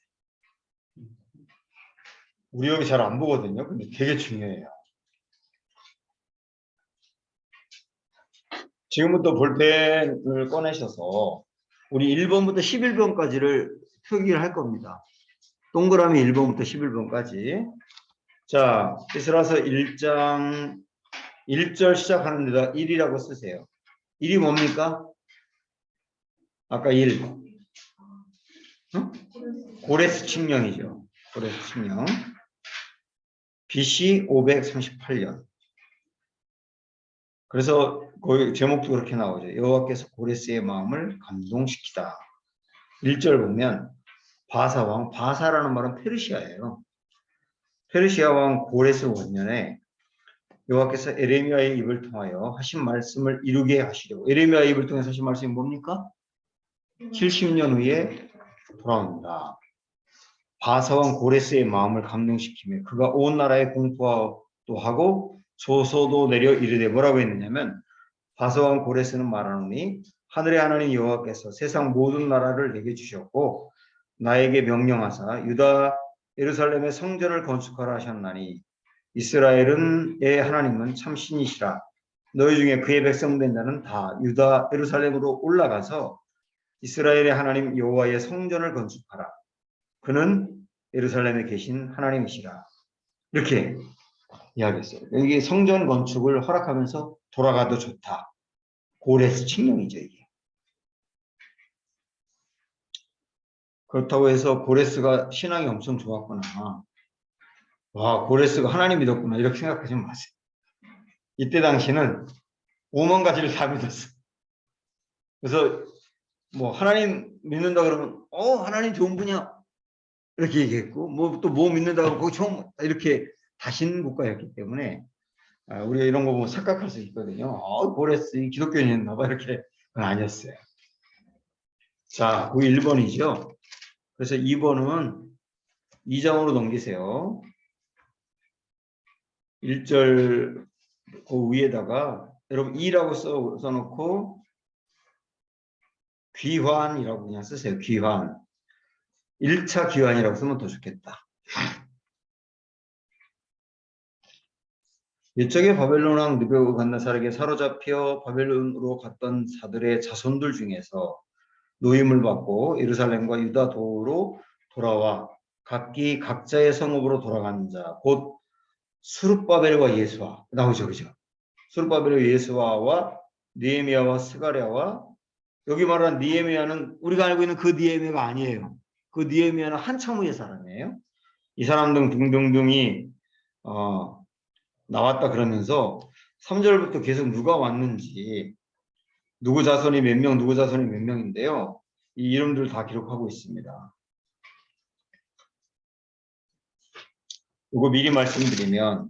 우리 여기 잘 안 보거든요. 근데 되게 중요해요. 지금부터 볼펜을 꺼내셔서 우리 1번부터 11번까지를 표기를 할 겁니다. 동그라미 1번부터 11번까지. 자, 에스라서 1장 1절 시작하는 데다 1이라고 쓰세요. 1이 뭡니까? 아까 1. 응? 고레스 칙령이죠. 고레스 칙령. BC 538년. 그래서 거기 제목도 그렇게 나오죠. 여호와께서 고레스의 마음을 감동시키다. 1절 보면 바사왕, 바사라는 말은 페르시아예요. 페르시아 왕 고레스 원년에 여호와께서 에레미야의 입을 통하여 하신 말씀을 이루게 하시려고. 에레미야의 입을 통해서 하신 말씀이 뭡니까? 70년 후에 돌아온다. 바사왕 고레스의 마음을 감동시키며 그가 온 나라에 공포도 하고 조서도 내려 이르되 뭐라고 했느냐면 바사왕 고레스는 말하노니 하늘의 하나님 여호와께서 세상 모든 나라를 내게 주셨고 나에게 명령하사 유다 예루살렘의 성전을 건축하라 하셨나니 이스라엘의 하나님은 참 신이시라. 너희 중에 그의 백성 된 자는 다 유다 예루살렘으로 올라가서 이스라엘의 하나님 여호와의 성전을 건축하라. 그는 예루살렘에 계신 하나님이시라. 이렇게 이야기했어요. 여기 성전 건축을 허락하면서 돌아가도 좋다. 고레스 칙령이죠, 이게. 그렇다고 해서 고레스가 신앙이 엄청 좋았구나. 와, 고레스가 하나님 믿었구나. 이렇게 생각하지 마세요. 이때 당시는 5만 가지를 다 믿었어요. 그래서 뭐 하나님 믿는다 그러면 하나님 좋은 분이야. 이렇게 얘기했고 뭐 또 뭐 믿는다 그러면 그거 좋은 이렇게 다신 국가였기 때문에 우리가 이런 거 보면 착각할 수 있거든요. 고레스 기독교인이었나 봐. 이렇게 그건 아니었어요. 자, 그 1번이죠. 그래서 2번은 2장으로 넘기세요. 1절 그 위에다가 여러분 2라고 써놓고 귀환이라고 그냥 쓰세요. 귀환. 1차 귀환이라고 쓰면 더 좋겠다. 옛적에 바벨론 왕 느부갓네살에게 사로잡혀 바벨론으로 갔던 자들의 자손들 중에서 노임을 받고 예루살렘과 유다 도로 돌아와 각기 각자의 성읍으로 돌아가는 자, 곧 수룹바벨과 예수아 나오죠, 그죠? 수룹바벨과 예수아와 느헤미야와 스가랴와 여기 말하는 느헤미야는 우리가 알고 있는 그 느헤미야가 아니에요. 그 느헤미야는 한참 후의 사람이에요. 이 사람들 등등등이 나왔다 그러면서 3절부터 계속 누가 왔는지 누구 자손이 몇 명, 누구 자손이 몇 명인데요. 이 이름들을 다 기록하고 있습니다. 이거 미리 말씀드리면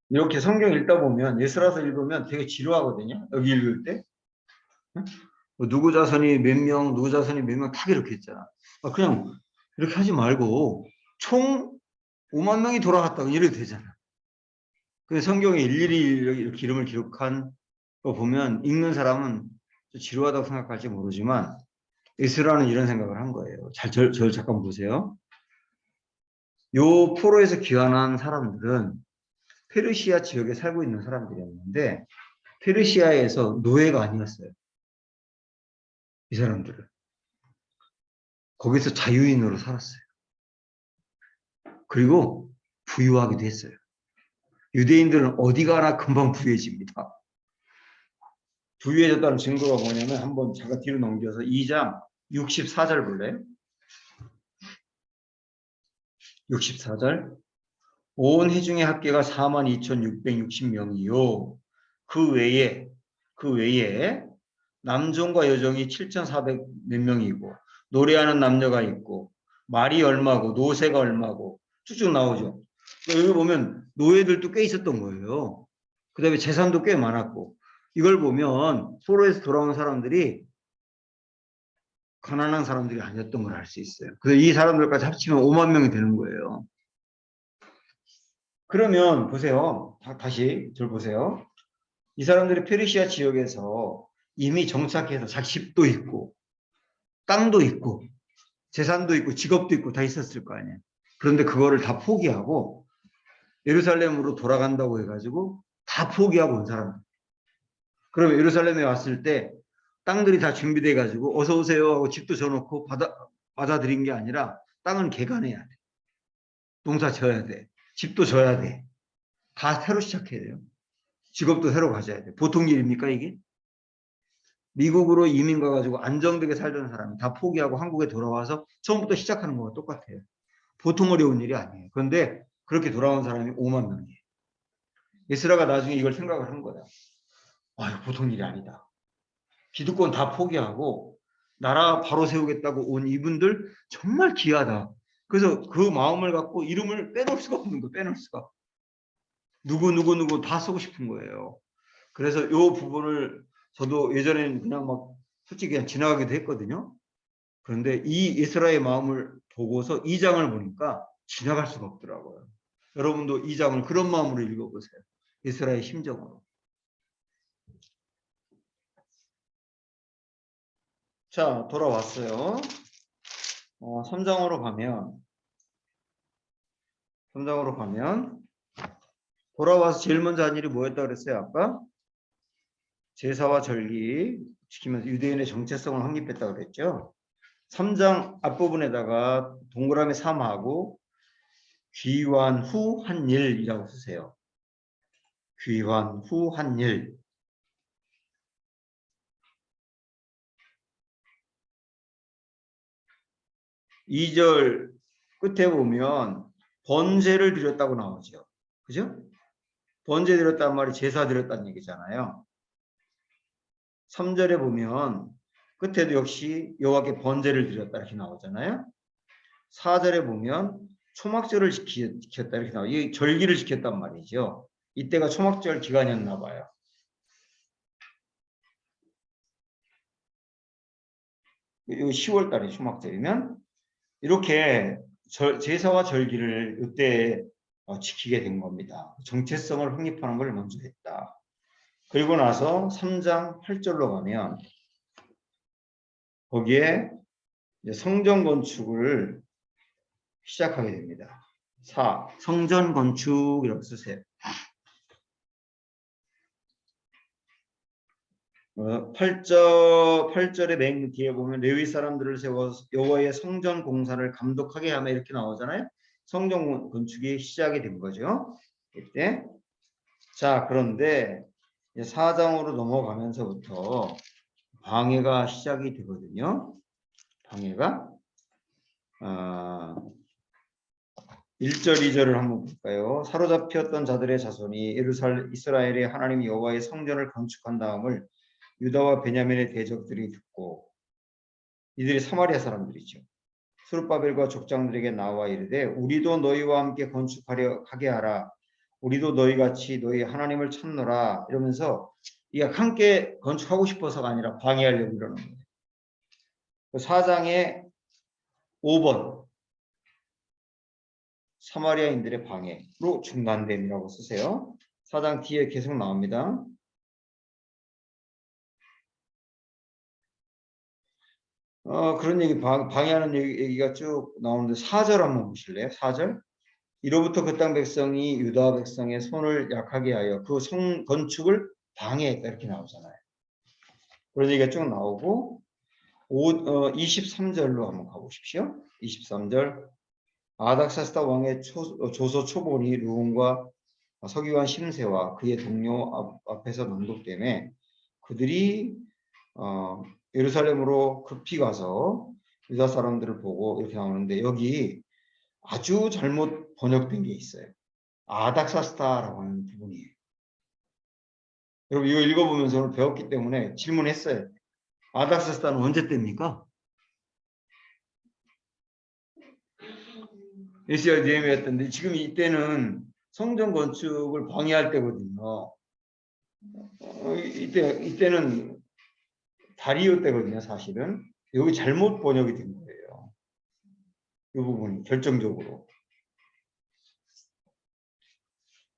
이렇게 성경 읽다 보면 예스라서 읽으면 되게 지루하거든요. 여기 읽을 때. 누구 자손이 몇 명, 누구 자손이 몇 명 다 이렇게 했잖아. 그냥 이렇게 하지 말고 총 5만 명이 돌아갔다고 이래도 되잖아. 그 성경에 일일이 이렇게 이름을 기록한 거 보면 읽는 사람은 지루하다고 생각할지 모르지만 에스라는 이런 생각을 한 거예요. 저 잠깐 보세요. 요 포로에서 귀환한 사람들은 페르시아 지역에 살고 있는 사람들이었는데 페르시아에서 노예가 아니었어요. 이 사람들은. 거기서 자유인으로 살았어요. 그리고 부유하기도 했어요. 유대인들은 어디 가나 금방 부유해집니다. 부유해졌다는 증거가 뭐냐면 한번 잠깐 뒤로 넘겨서 2장 64절 볼래요? 64절. 온 회중의 합계가 42,660명이요. 그 외에 남종과 여종이 7,400 몇 명이고 노래하는 남녀가 있고 말이 얼마고 노새가 얼마고 쭉쭉 나오죠. 여기 보면 노예들도 꽤 있었던 거예요. 그 다음에 재산도 꽤 많았고 이걸 보면 포로에서 돌아온 사람들이 가난한 사람들이 아니었던 걸 알 수 있어요. 그래서 이 사람들까지 합치면 5만 명이 되는 거예요. 그러면 보세요. 다시 절 보세요. 이 사람들이 페르시아 지역에서 이미 정착해서 집도 있고 땅도 있고 재산도 있고 직업도 있고 다 있었을 거 아니에요. 그런데 그거를 다 포기하고 예루살렘으로 돌아간다고 해가지고 다 포기하고 온 사람들. 그러면 예루살렘에 왔을 때 땅들이 다 준비돼 가지고 어서 오세요 하고 집도 줘놓고 받아들인 게 아니라 땅은 개간해야 돼. 농사 져야 돼. 집도 져야 돼. 다 새로 시작해야 돼요. 직업도 새로 가져야 돼. 보통 일입니까 이게? 미국으로 이민 가가지고 안정되게 살던 사람이 다 포기하고 한국에 돌아와서 처음부터 시작하는 거와 똑같아요. 보통 어려운 일이 아니에요. 그런데 그렇게 돌아온 사람이 5만 명이에요. 에스라가 나중에 이걸 생각을 한 거야. 이거 보통 일이 아니다. 기득권 다 포기하고 나라 바로 세우겠다고 온 이분들 정말 귀하다. 그래서 그 마음을 갖고 이름을 빼놓을 수가 없는 거예요. 빼놓을 수가. 누구 다 쓰고 싶은 거예요. 그래서 이 부분을 저도 예전에는 그냥 막 솔직히 그냥 지나가기도 했거든요. 그런데 이 에스라의 마음을 보고서 2장을 보니까 지나갈 수가 없더라고요. 여러분도 2장을 그런 마음으로 읽어보세요. 에스라의 심정으로. 자, 돌아왔어요. 3장으로 가면 돌아와서 제일 먼저 한 일이 뭐였다고 그랬어요? 아까 제사와 절기 지키면서 유대인의 정체성을 확립했다고 그랬죠. 3장 앞부분에다가 동그라미 3하고 귀환 후 한 일이라고 쓰세요. 귀환 후 한 일. 2절 끝에 보면 번제를 드렸다고 나오죠. 그죠? 번제 드렸단 말이 제사 드렸다는 얘기잖아요. 3절에 보면 끝에도 역시 여호와께 번제를 드렸다 이렇게 나오잖아요. 4절에 보면 초막절을 지켰다 이렇게 나와요. 이 절기를 지켰단 말이죠. 이때가 초막절 기간이었나 봐요. 이거 10월 달에 초막절이면 이렇게 제사와 절기를 이때 지키게 된 겁니다. 정체성을 확립하는 걸 먼저 했다. 그리고 나서 3장 8절로 가면 거기에 성전 건축을 시작하게 됩니다. 4. 성전 건축이라고 쓰세요. 8절의 맨 뒤에 보면 레위 사람들을 세워서 여호와의 성전 공사를 감독하게 하며 이렇게 나오잖아요. 성전 건축이 시작이 된 거죠. 이때. 자, 그런데 4장으로 넘어가면서부터 방해가 시작이 되거든요. 방해가 1절, 2절을 한번 볼까요? 사로잡혔던 자들의 자손이 이스라엘의 하나님 여호와의 성전을 건축한 다음을 유다와 베냐민의 대적들이 듣고 이들이 사마리아 사람들이죠. 스룹바벨과 족장들에게 나와 이르되 우리도 너희와 함께 건축하려 하게 하라. 우리도 너희같이 너희 하나님을 찾노라. 이러면서 이게 함께 건축하고 싶어서가 아니라 방해하려고 이러는 거예요. 4장의 5번 사마리아인들의 방해로 중단됨이라고 쓰세요. 4장 뒤에 계속 나옵니다. 그런 얘기 방해하는 얘기가 쭉 나오는데 4절 한번 보실래요? 4절. 이로부터 그 땅 백성이 유다 백성의 손을 약하게 하여 그 성 건축을 방해했다 이렇게 나오잖아요. 그런 얘기가 쭉 나오고 23절로 한번 가보십시오. 23절. 아닥사스다 왕의 조서 초본이 르몬과 서기관 심세와 그의 동료 앞에서 낭독되매 그들이 예루살렘으로 급히 가서 유다 사람들을 보고 이렇게 나오는데 여기 아주 잘못 번역된 게 있어요. 아닥사스다라고 하는 부분이에요. 여러분 이거 읽어보면서 오늘 배웠기 때문에 질문했어요. 아닥사스다는 언제 때입니까? 예시야 니에미아였던데 지금 이때는 성전 건축을 방해할 때거든요. 이때는 다리오 때거든요, 사실은. 여기 잘못 번역이 된 거예요. 이 부분이 결정적으로.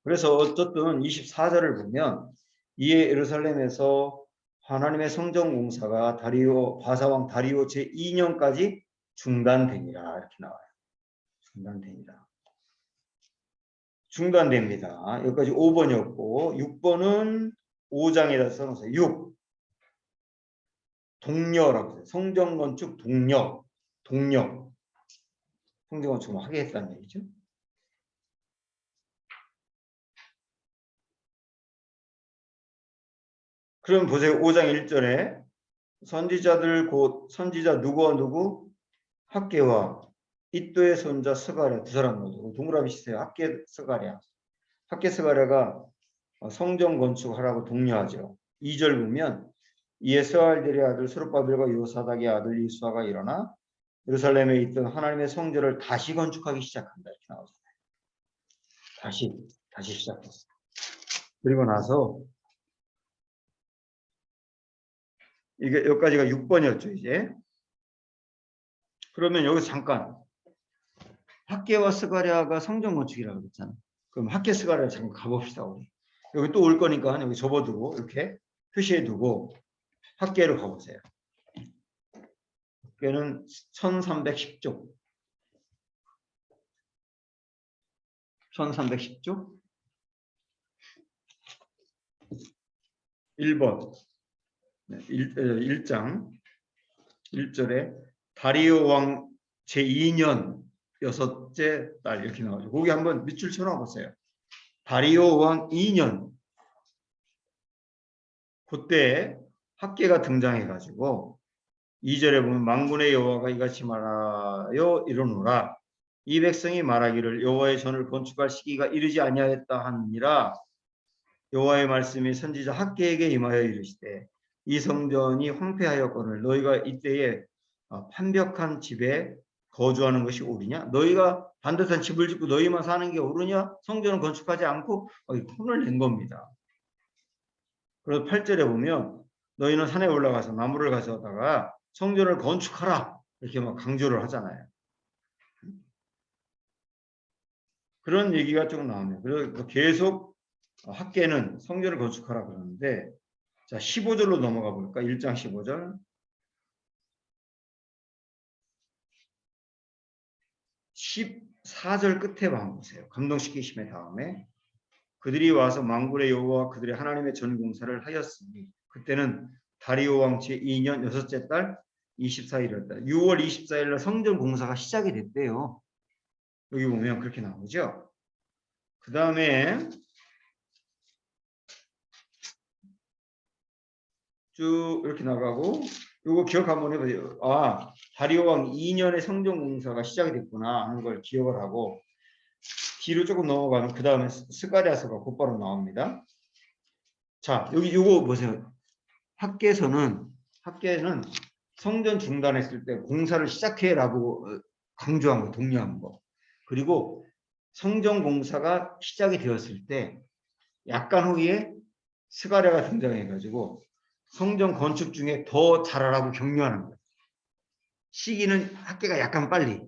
그래서 어쨌든 24절을 보면 이에 예루살렘에서 하나님의 성전 공사가 바사왕 다리오 제2년까지 중단되니라 이렇게 나와요. 중단되니라. 중단됩니다. 여기까지 5번이었고 6번은 5장에다 써놓으세요. 6. 동력라고 해요. 성전 건축 동력. 성전 건축을 하게 했다는 얘기죠. 그럼 보세요. 5장 1절에 선지자들 곧 선지자 누구와 누구? 학개와 이또의 손자 스가랴 두 사람 거죠. 동그라미 치세요. 학개 스가랴. 학개 스가랴가 성전 건축하라고 독려하죠. 2절 보면 이에 스알델의 아들 스룹바벨과 요사닥의 아들 이수아가 일어나 예루살렘에 있던 하나님의 성전을 다시 건축하기 시작한다 이렇게 나오잖아요. 다시 시작했어요. 그리고 나서 이게 여기까지가 6번이었죠 이제. 그러면 여기서 잠깐 학개와 스가랴가 성전 건축이라고 그랬잖아. 그럼 학개 스가랴 잠깐 가봅시다 우리. 여기 또 올 거니까 여기 접어두고 이렇게 표시해두고 학개로 가보세요. 학개는 1310쪽. 1310쪽 1번 1장 1절에 다리오 왕 제2년 여섯째 달 이렇게 나오죠. 거기 한번 밑줄 쳐놔보세요. 다리오 왕 2년 그때 학개가 등장해가지고 2절에 보면 만군의 여호와가 이같이 말하여 이르노라 이 백성이 말하기를 여호와의 전을 건축할 시기가 이르지 아니하였다 하느니라 여호와의 말씀이 선지자 학개에게 임하여 이르시되 이 성전이 황폐하였거늘 너희가 이때에 판벽한 집에 거주하는 것이 옳으냐? 너희가 반듯한 집을 짓고 너희만 사는 게 옳으냐? 성전을 건축하지 않고 혼을 낸 겁니다. 그래서 8절에 보면 너희는 산에 올라가서 나무를 가져다가 성전을 건축하라 이렇게 막 강조를 하잖아요. 그런 얘기가 좀 나오네요. 그래서 계속 학개는 성전을 건축하라 그러는데 자 15절로 넘어가 볼까? 1장 15절 14절 끝에 한번 보세요. 감동시키심의 다음에 그들이 와서 만군의 여호와 그들의 하나님의 전공사를 하였으니 그때는 다리오 왕 제2년 여섯째 달 24일이었다. 6월 24일 날 성전 공사가 시작이 됐대요. 여기 보면 그렇게 나오죠. 그 다음에 쭉 이렇게 나가고 이거 기억 한번 해보세요. 다리오 왕 2년에 성전 공사가 시작이 됐구나 하는 걸 기억을 하고 뒤로 조금 넘어가면 그 다음에 스가랴서가 곧바로 나옵니다. 자 여기 이거 보세요. 학개는 성전 중단했을 때 공사를 시작해라고 강조한 거, 독려한 거. 그리고 성전 공사가 시작이 되었을 때 약간 후에 스가랴가 등장해가지고 성전 건축 중에 더 잘하라고 격려하는 거예요. 시기는 학개가 약간 빨리,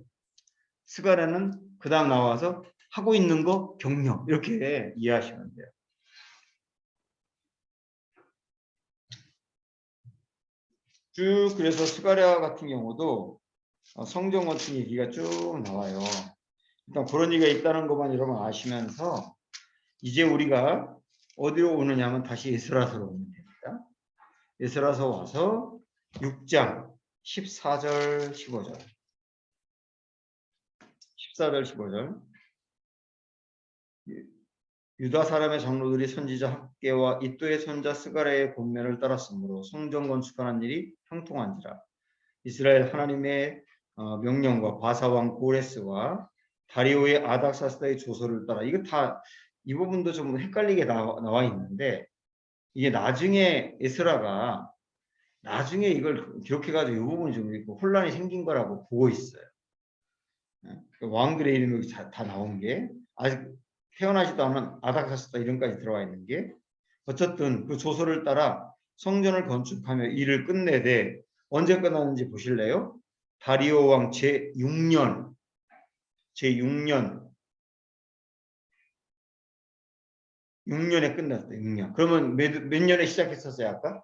스가랴는 그 다음 나와서 하고 있는 거 격려 이렇게 이해하시면 돼요. 쭉 그래서 스가랴 같은 경우도 성전 건축 얘기가 쭉 나와요. 일단 그런 얘기가 있다는 것만 여러분 아시면서 이제 우리가 어디로 오느냐면 다시 에스라서로 오면 됩니다. 에스라서 와서 6장 14절 15절 14절 15절 유다 사람의 장로들이 선지자 학계와 이또의 손자 스가랴의 본면을 따랐으므로 성전 건축하는 일이 형통한지라. 이스라엘 하나님의 명령과 바사왕 고레스와 다리오의 아닥사스다의 조서를 따라 이거 다 이 부분도 좀 헷갈리게 나와 있는데 이게 나중에 에스라가 나중에 이걸 기록해가지고 이 부분이 좀 혼란이 생긴 거라고 보고 있어요. 왕들의 이름이 다 나온 게 아직 태어나지도 않은 아닥사스다 이름까지 들어와 있는 게 어쨌든 그 조서를 따라 성전을 건축하며 일을 끝내되 언제 끝났는지 보실래요? 다리오 왕 제6년 6년에 끝났어요. 6년. 그러면 몇 년에 시작했었어요, 아까?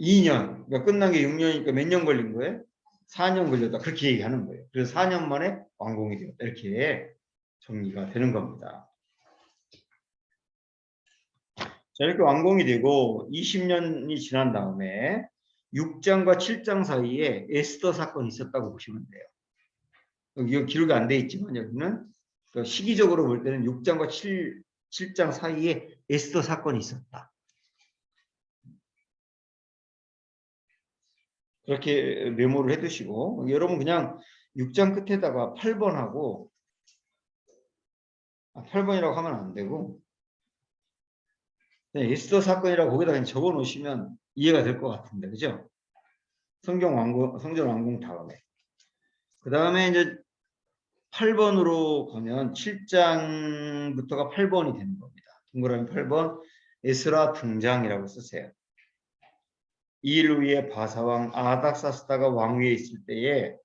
2년. 그러니까 끝난 게 6년이니까 몇 년 걸린 거예요? 4년 걸렸다. 그렇게 얘기하는 거예요. 그래서 4년 만에 완공이 되었다. 이렇게 정리가 되는 겁니다. 자, 이렇게 완공이 되고 20년이 지난 다음에 6장과 7장 사이에 에스더 사건이 있었다고 보시면 돼요. 여기 기록이 안 돼 있지만 여기는 시기적으로 볼 때는 6장과 7장 사이에 에스더 사건이 있었다. 그렇게 메모를 해두시고 여러분 그냥 6장 끝에다가 8번하고 8번이라고 하면 안 되고 에스더 사건이라고 거기다 그냥 적어 놓으시면 이해가 될 것 같은데 그죠? 성전 완공 다음에 그 다음에 이제 8번으로 가면 7장부터가 8번이 되는 겁니다. 동그라미 8번 에스라 등장이라고 쓰세요. 이 일 위에 바사왕 아닥사스다가 왕위에 있을 때에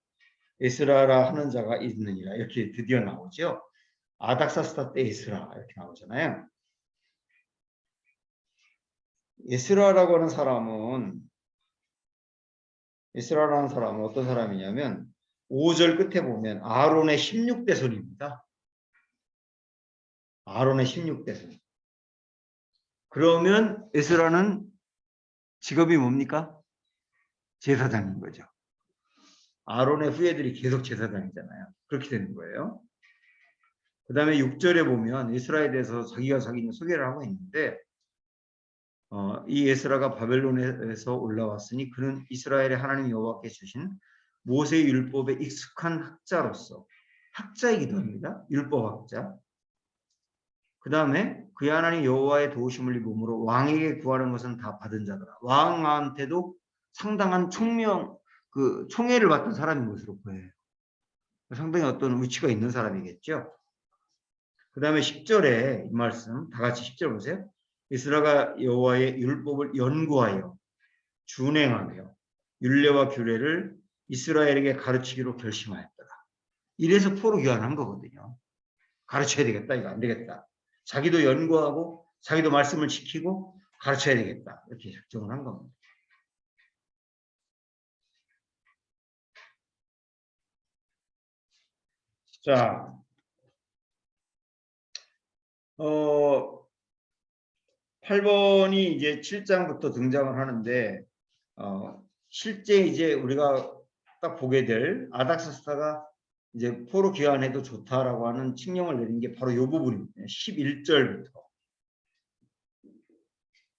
에스라라 하는 자가 있느니라 이렇게 드디어 나오죠. 아닥사스다 때 에스라 이렇게 나오잖아요. 에스라라고 하는 사람은 어떤 사람이냐면 5절 끝에 보면 아론의 16대 손입니다. 아론의 16대 손. 그러면 에스라는 직업이 뭡니까? 제사장인 거죠. 아론의 후예들이 계속 제사장이잖아요. 그렇게 되는 거예요. 그 다음에 6절에 보면 에스라에 대해서 자기가 자기는 소개를 하고 있는데 이 에스라가 바벨론에서 올라왔으니 그는 이스라엘의 하나님 여호와께 주신 모세의 율법에 익숙한 학자로서 학자이기도 합니다. 율법학자. 그 다음에 그의 하나님 여호와의 도우심을 입음으로 왕에게 구하는 것은 다 받은 자더라. 왕한테도 상당한 총애를 받던 사람인 것으로 보여요. 상당히 어떤 위치가 있는 사람이겠죠. 그 다음에 10절에 이 말씀 다 같이 10절 보세요. 이스라가 여호와의 율법을 연구하여 준행하며 율례와 규례를 이스라엘에게 가르치기로 결심하였더라. 이래서 포로 귀환한 거거든요. 가르쳐야 되겠다. 이거 안 되겠다. 자기도 연구하고 자기도 말씀을 지키고 가르쳐야 되겠다. 이렇게 작정을 한 겁니다. 자, 8번이 이제 7장부터 등장을 하는데 실제 이제 우리가 딱 보게 될 아닥사스다가 이제 포로 귀환해도 좋다라고 하는 칙령을 내린 게 바로 이 부분입니다. 11절부터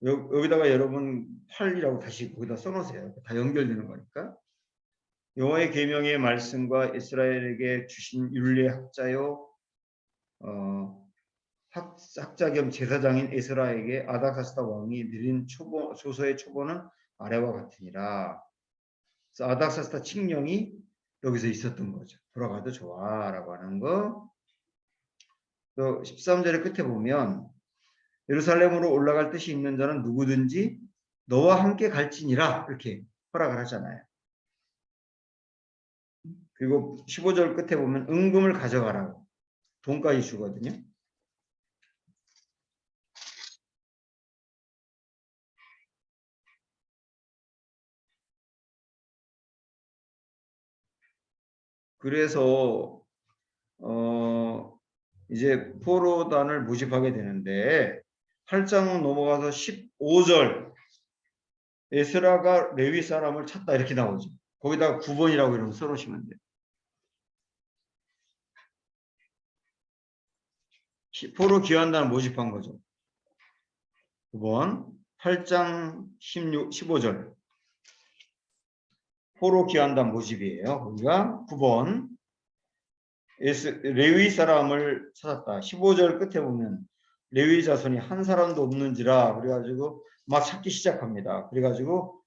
여기다가 여러분 8이라고 다시 거기다 써놓으세요. 다 연결되는 거니까. 여호와의 계명의 말씀과 이스라엘에게 주신 율례 학자요 학자 겸 제사장인 에스라에게 아닥사스다 왕이 내린 조서의 초본은 아래와 같으니라. 그래서 아닥사스다 칙령이 여기서 있었던 거죠. 돌아가도 좋아라고 하는 거. 또 13절의 끝에 보면 예루살렘으로 올라갈 뜻이 있는 자는 누구든지 너와 함께 갈지니라 이렇게 허락을 하잖아요. 그리고 15절 끝에 보면 은금을 가져가라고 돈까지 주거든요. 그래서 이제 포로단을 모집하게 되는데 8장 넘어가서 15절 에스라가 레위 사람을 찾다 이렇게 나오죠. 거기다가 9번이라고 이러면 써놓으시면 돼요. 포로 귀환단을 모집한 거죠. 9번 8장 15절 포로 귀환단 모집이에요. 거기가 9번 레위 사람을 찾았다. 15절 끝에 보면 레위 자손이 한 사람도 없는지라 그래가지고 막 찾기 시작합니다. 그래가지고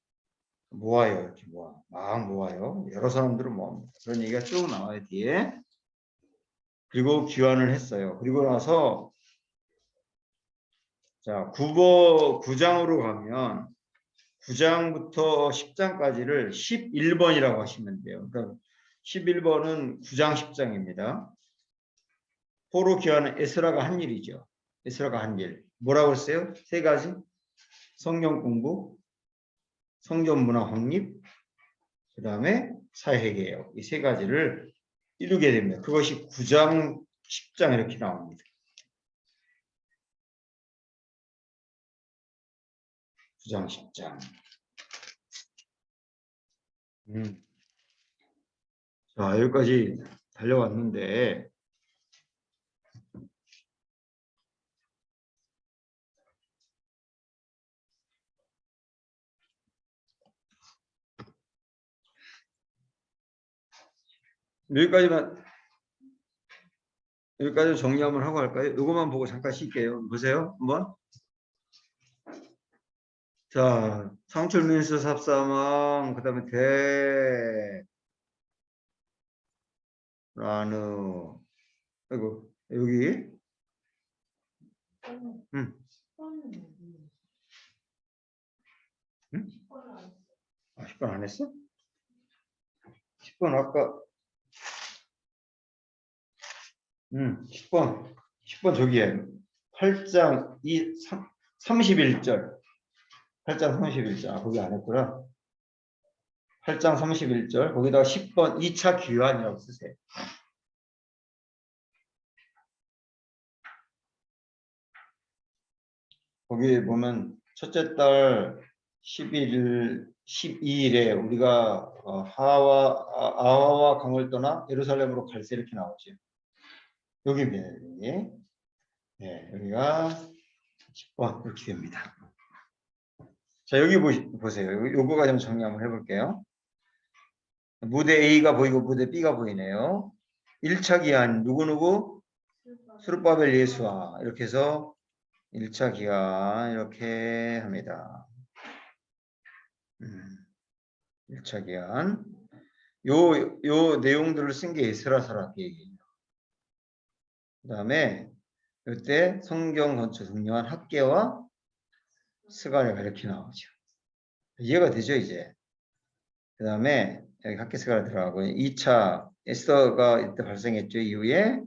모아요. 이렇게 막 모아요. 여러 사람들을 모아합니다. 그런 얘기가 쭉 나와요 뒤에. 그리고 귀환을 했어요. 그리고 나서 자 9장으로 가면 9장부터 10장까지를 11번이라고 하시면 돼요. 그러니까 11번은 9장 10장입니다. 포로 귀환은 에스라가 한 일이죠. 에스라가 한 일. 뭐라고 했어요? 세 가지. 성경 공부, 성전 문화 확립, 그 다음에 사회개혁. 이 세 가지를 이루게 됩니다. 그것이 9장, 10장 이렇게 나옵니다. 9장, 10장. 자, 여기까지 달려왔는데 여기까지 정리 한번 하고 할까요? 이것만 보고 잠깐 쉴게요. 보세요. 한번. 자, 상출민수 삽사망, 그 다음에 라느, 아이고, 여기. 응. 응? 아, 10번 안 했어? 10번 아까, 10번 저기에 8장 31절. 8장 31절. 아, 거기 안 했구나. 8장 31절. 거기다가 10번 2차 귀환이라고 쓰세요. 거기 보면 첫째 달 12일에 우리가 아하와 강을 떠나 예루살렘으로 갈새 이렇게 나오죠. 여기입니다. 여기. 네, 여기가 10번 이렇게 됩니다. 자, 여기 보세요. 요거가 좀 정리 한번 해볼게요. 무대 A가 보이고 무대 B가 보이네요. 1차 기한 누구누구? 스룹바벨 예수와 이렇게 해서 1차 기한 이렇게 합니다. 1차 기한 요 내용들을 쓴 게 에스라서라 얘기예요. 그 다음에 이때 성경 건축 중요한 학계와 스가랴가 이렇게 나오죠. 이해가 되죠 이제. 그 다음에 여기 학계 스가랴 들어가고 2차 에스더가 이때 발생했죠 이후에.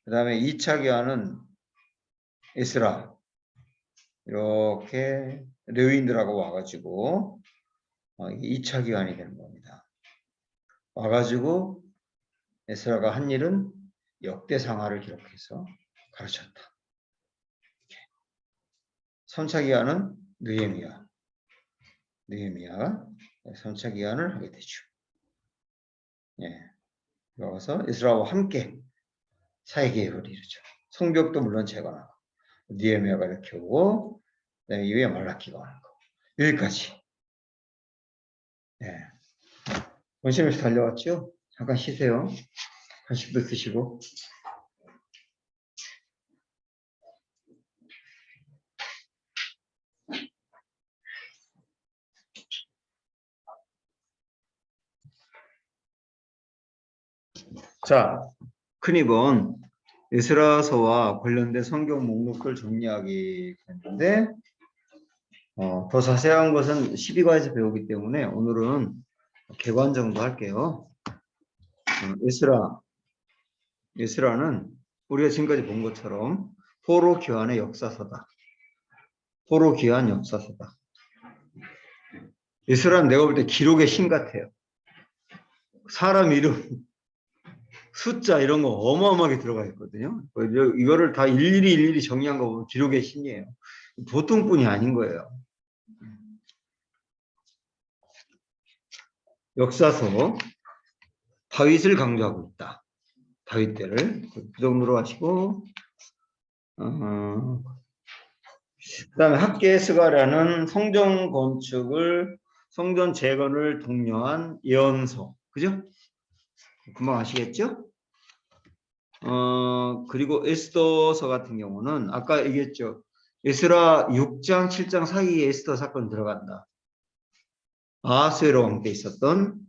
그 다음에 2차 기한은 에스라 이렇게 레위인들하고 와가지고 2차 기한이 되는 겁니다. 와가지고 에스라가 한 일은 역대상하를 기록해서 가르쳤다. 3차 기한은 느헤미야 3차 기한을 하게 되죠. 예. 와서 에스라와 함께 사회개혁을 이루죠. 성벽도 물론 재건하고 느헤미야가 이렇게 오고 그다음에 이후에 말라키가 오는 거. 여기까지. 예. 원심에서 달려왔죠? 잠깐 쉬세요. 간식도 드시고. 자, 큰입은 에스라서와 관련된 성경 목록을 정리하기 했는데 더 자세한 것은 12과에서 배우기 때문에 오늘은 개관 정도 할게요. 에스라는 우리가 지금까지 본 것처럼 포로 귀환의 역사서다. 포로 귀환 역사서다. 에스라는 내가 볼 때 기록의 신 같아요. 사람 이름 숫자 이런 거 어마어마하게 들어가 있거든요. 이거를 다 일일이 정리한 거 보면 기록의 신이에요. 보통 분이 아닌 거예요. 역사서 다윗을 강조하고 있다. 다윗 때를 그 정도로 하시고 그다음에 학계스가라는 성전 건축을 성전 재건을 독려한 예언서, 그죠? 금방 아시겠죠? 그리고 에스더서 같은 경우는 아까 얘기했죠. 에스라 6장, 7장 사이에 에스더 사건 들어간다. 아하스웨로와 함께 있었던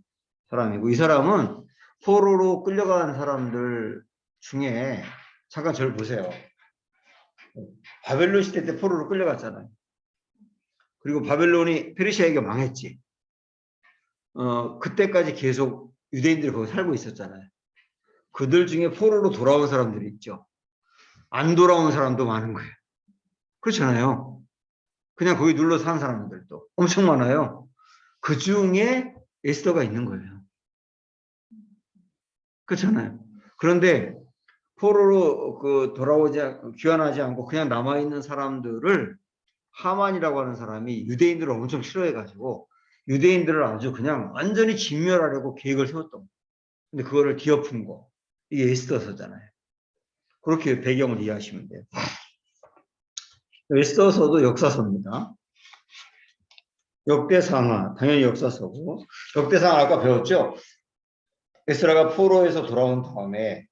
사람이고 이 사람은 포로로 끌려간 사람들 중에 잠깐 저를 보세요. 바벨론 시대 때 포로로 끌려갔잖아요. 그리고 바벨론이 페르시아에게 망했지. 그때까지 계속 유대인들이 거기 살고 있었잖아요. 그들 중에 포로로 돌아온 사람들이 있죠. 안 돌아온 사람도 많은 거예요. 그렇잖아요. 그냥 거기 눌러 산 사람들도 엄청 많아요. 그 중에 에스더가 있는 거예요. 그렇잖아요. 그런데 포로로 귀환하지 않고 그냥 남아있는 사람들을 하만이라고 하는 사람이 유대인들을 엄청 싫어해가지고 유대인들을 아주 그냥 완전히 진멸하려고 계획을 세웠던 거예요. 근데 그거를 뒤엎은 거. 이게 에스더서잖아요. 그렇게 배경을 이해하시면 돼요. 에스더서도 역사서입니다. 역대상하, 당연히 역사서고. 역대상하 아까 배웠죠? 에스라가 포로에서 돌아온 다음에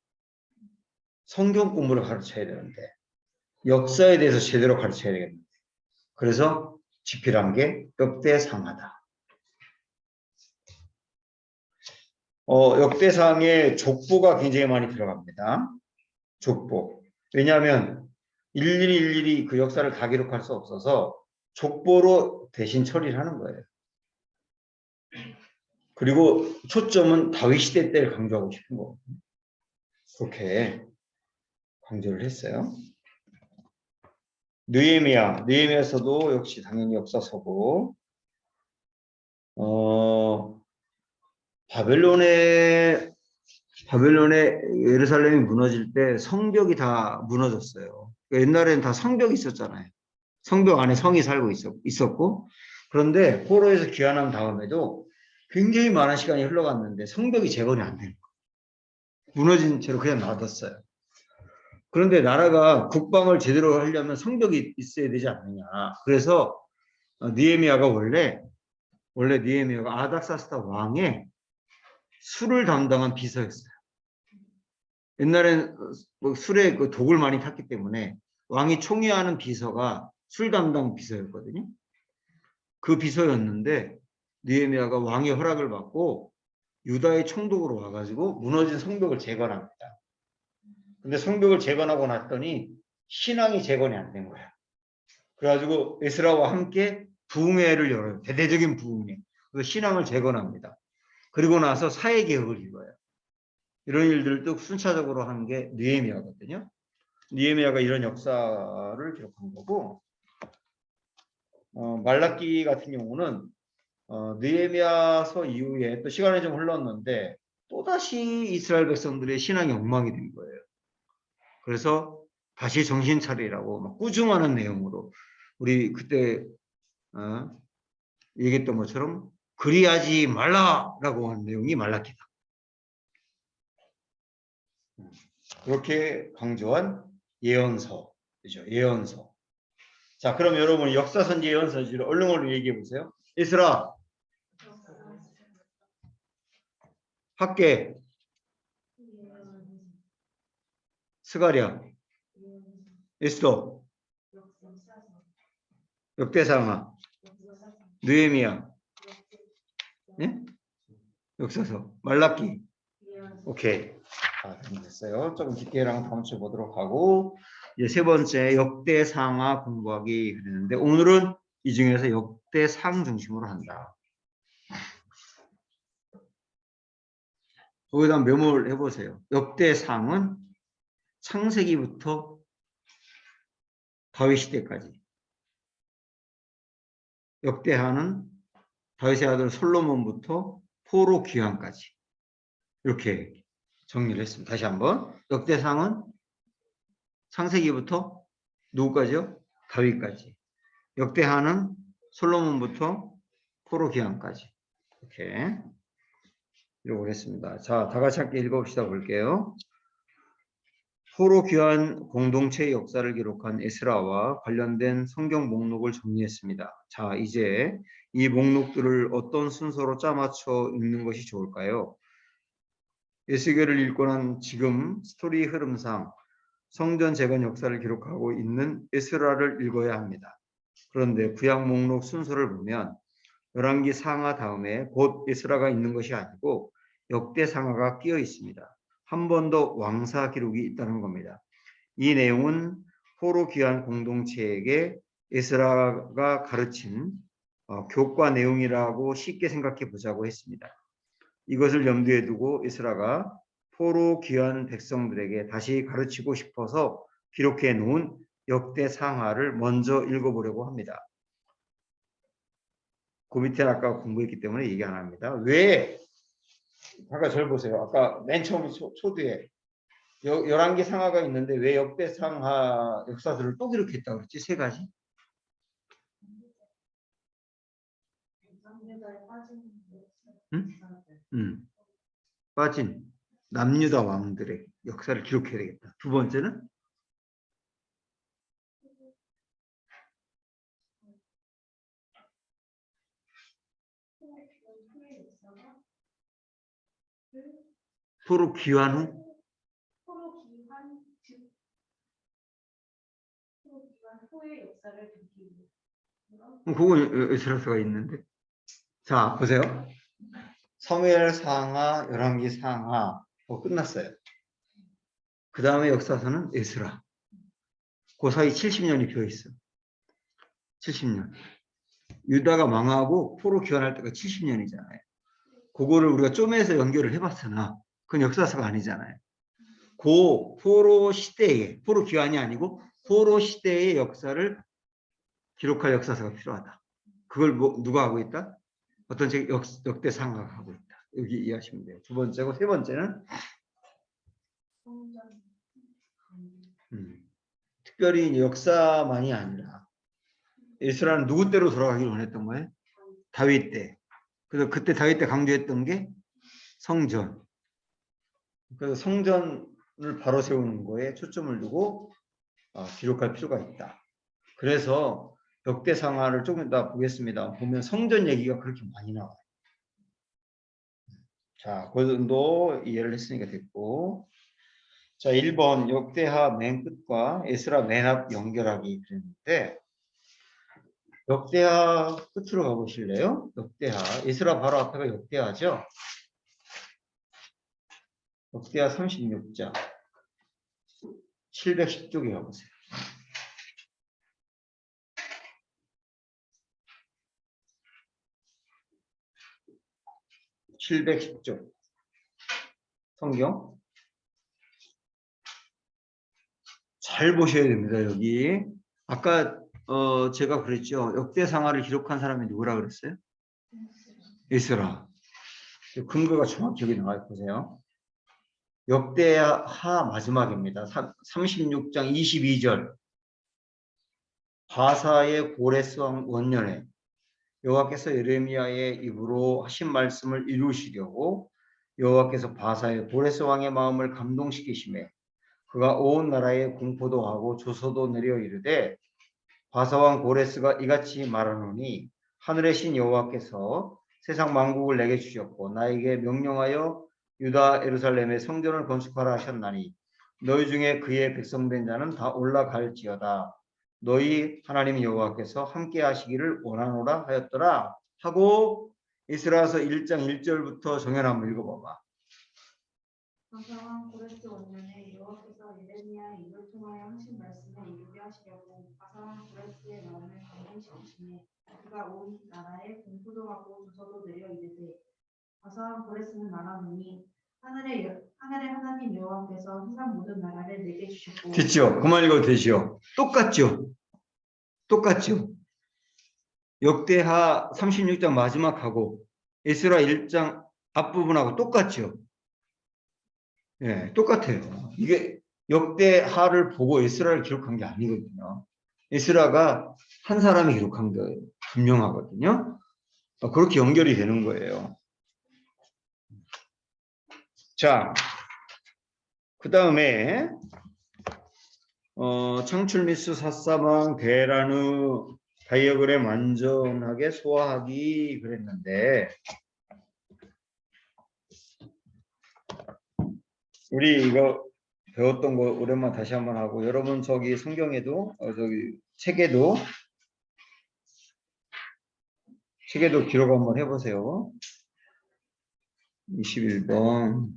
성경 공부를 가르쳐야 되는데 역사에 대해서 제대로 가르쳐야 되겠는데 그래서 집필한 게 역대상하다. 역대상에 족보가 굉장히 많이 들어갑니다. 족보. 왜냐하면 일일이 그 역사를 다 기록할 수 없어서 족보로 대신 처리를 하는 거예요. 그리고 초점은 다윗 시대 때를 강조하고 싶은 거거든요. 그렇게 강조를 했어요. 느헤미야서도 역시 당연히 역사서고 바벨론의 예루살렘이 무너질 때 성벽이 다 무너졌어요. 옛날에는 다 성벽이 있었잖아요. 성벽 안에 성이 살고 있었고 그런데 포로에서 귀환한 다음에도 굉장히 많은 시간이 흘러갔는데 성벽이 재건이 안 되는 거예요. 무너진 채로 그냥 놔뒀어요. 그런데 나라가 국방을 제대로 하려면 성벽이 있어야 되지 않느냐. 그래서 느헤미야가 원래 느헤미야가 아닥사스다 왕의 술을 담당한 비서였어요. 옛날엔 뭐 술에 그 독을 많이 탔기 때문에 왕이 총애하는 비서가 술 담당 비서였거든요. 그 비서였는데 느헤미야가 왕의 허락을 받고 유다의 총독으로 와가지고 무너진 성벽을 재건합니다. 근데 성벽을 재건하고 났더니 신앙이 재건이 안 된 거야. 그래가지고 에스라와 함께 부흥회를 열어요. 대대적인 부흥회. 그래서 신앙을 재건합니다. 그리고 나서 사회개혁을 이뤄요. 이런 일들도 순차적으로 한 게 느헤미야거든요. 느헤미야가 이런 역사를 기록한 거고 말라기 같은 경우는 느헤미야서 이후에 또 시간이 좀 흘렀는데 또다시 이스라엘 백성들의 신앙이 엉망이 된 거예요. 그래서 다시 정신 차리라고 막 꾸중하는 내용으로 우리 그때 얘기했던 것처럼 그리하지 말라라고 하는 내용이 말라기다. 그렇게 강조한 예언서, 그죠? 예언서. 자, 그럼 여러분 역사선지 예언서지를 얼른 얘기해 보세요. 에스라, 학계, 스가랴, 에스더, 역대상하, 느헤미야, 네? 역사서, 말라기. 오케이. 됐어요. 조금 디테일한 다음 주에 보도록 하고 이제 세 번째 역대상하 공부하기 그랬는데 오늘은 이 중에서 역대상 중심으로 한다. 거기다 메모를 해보세요. 역대상은 창세기부터 다윗 시대까지. 역대하는 다윗의 아들 솔로몬부터 포로 귀환까지. 이렇게 정리를 했습니다. 다시 한번. 역대상은 창세기부터 누구까지요? 다윗까지. 역대하는 솔로몬부터 포로 기한까지. 이렇게 기록을 했습니다. 자, 다 같이 함께 읽어봅시다. 볼게요. 포로 귀환 공동체의 역사를 기록한 에스라와 관련된 성경 목록을 정리했습니다. 자, 이제 이 목록들을 어떤 순서로 짜맞춰 읽는 것이 좋을까요? 에스겔을 읽고 난 지금 스토리 흐름상 성전 재건 역사를 기록하고 있는 에스라를 읽어야 합니다. 그런데 구약 목록 순서를 보면 열왕기 상하 다음에 곧 에스라가 있는 것이 아니고 역대 상하가 끼어 있습니다. 한 번 더 왕사 기록이 있다는 겁니다. 이 내용은 포로 귀환 공동체에게 에스라가 가르친 교과 내용이라고 쉽게 생각해 보자고 했습니다. 이것을 염두에 두고 에스라가 포로 귀환 백성들에게 다시 가르치고 싶어서 기록해 놓은 역대 상하를 먼저 읽어보려고 합니다. 그 밑에 아까 공부했기 때문에 얘기 안 합니다. 왜? 아까 절 보세요. 아까 맨 처음 초두에 11개 상하가 있는데 왜 역대 상하 역사들을 또 기록했다고 그랬지? 세 가지? 응? 빠진 남유다 왕들의 역사를 기록해야 되겠다. 두 번째는 포로 귀환 후 후의 역사를 듣기 위해. 그건 에스라서가 있는데. 자, 보세요. 사무엘 상하, 열왕기 상하 끝났어요. 그 다음에 역사서는 에스라. 그 사이 70년이 비어있어. 70년. 유다가 망하고 포로 귀환할 때가 70년이잖아요. 그거를 우리가 쪼매서 연결을 해봤으나 그건 역사서가 아니잖아요. 그 포로 시대에, 포로 귀환이 아니고 포로 시대의 역사를 기록할 역사서가 필요하다. 그걸 누가 하고 있다? 어떤 책 역대 상가가 하고 있다. 여기 이해하시면 돼요. 두 번째고 세 번째는 특별히 역사만이 아니라 이스라엘은 누구 때로 돌아가기를 원했던 거예요? 다윗 때. 그래서 그때 다윗 때 강조했던 게 성전. 그래서 성전을 바로 세우는 거에 초점을 두고 기록할 필요가 있다. 그래서 역대상하를 조금 이따 보겠습니다. 보면 성전 얘기가 그렇게 많이 나와요. 자, 그 정도 이해를 했으니까 됐고. 자, 1번 역대하 맨 끝과 에스라 맨 앞 연결하기 그랬는데 역대하 끝으로 가보실래요? 역대하. 에스라 바로 앞에가 역대하죠? 역대하 36장 710쪽에 가보세요. 710쪽 성경 잘 보셔야 됩니다. 여기 아까 제가 그랬죠. 역대상하를 기록한 사람이 누구라 그랬어요? 에스라. 근거가 정확히 여기 나와요. 보세요. 역대하 마지막입니다. 36장 22절. 바사의 고레스 왕 원년에 여호와께서 예레미야의 입으로 하신 말씀을 이루시려고 여호와께서 바사의 고레스 왕의 마음을 감동시키시매 그가 온 나라에 공포도 하고 조서도 내려 이르되 바사 왕 고레스가 이같이 말하노니 하늘의 신 여호와께서 세상 만국을 내게 주셨고 나에게 명령하여 유다 예루살렘의 성전을 건축하라 하셨나니 너희 중에 그의 백성된 자는 다 올라갈지어다. 너희 하나님 여호와께서 함께 하시기를 원하노라 하였더라 하고 이스라엘서 1장 1절부터 정연 한번 읽어봐봐. 바사 왕 고레스 원년에 여호와께서 예레미야의 입을 통하여 하신 말씀을 이루게 하시려고 바사 왕 고레스의 마음을 감동시키시매 그가 온 나라에 공포도 하고 조서도 내려 이르되 바사 왕 고레스는 말하노니 하늘의 하나님 여호와께서 세상 모든 나라를 내게 주셨고. 됐죠? 그만 읽어도 되죠? 똑같죠? 똑같죠? 역대하 36장 마지막하고 에스라 1장 앞부분하고 똑같죠? 예, 똑같아요. 이게 역대하를 보고 에스라를 기록한 게 아니거든요. 에스라가 한 사람이 기록한 게 분명하거든요. 그렇게 연결이 되는 거예요. 자, 그 다음에 창출 미수 사사방 대란의 다이어그램 완전하게 소화하기 그랬는데 우리 이거 배웠던 거 오랜만에 다시 한번 하고 여러분 저기 성경에도 저기 책에도 기록 한번 해보세요. 21번.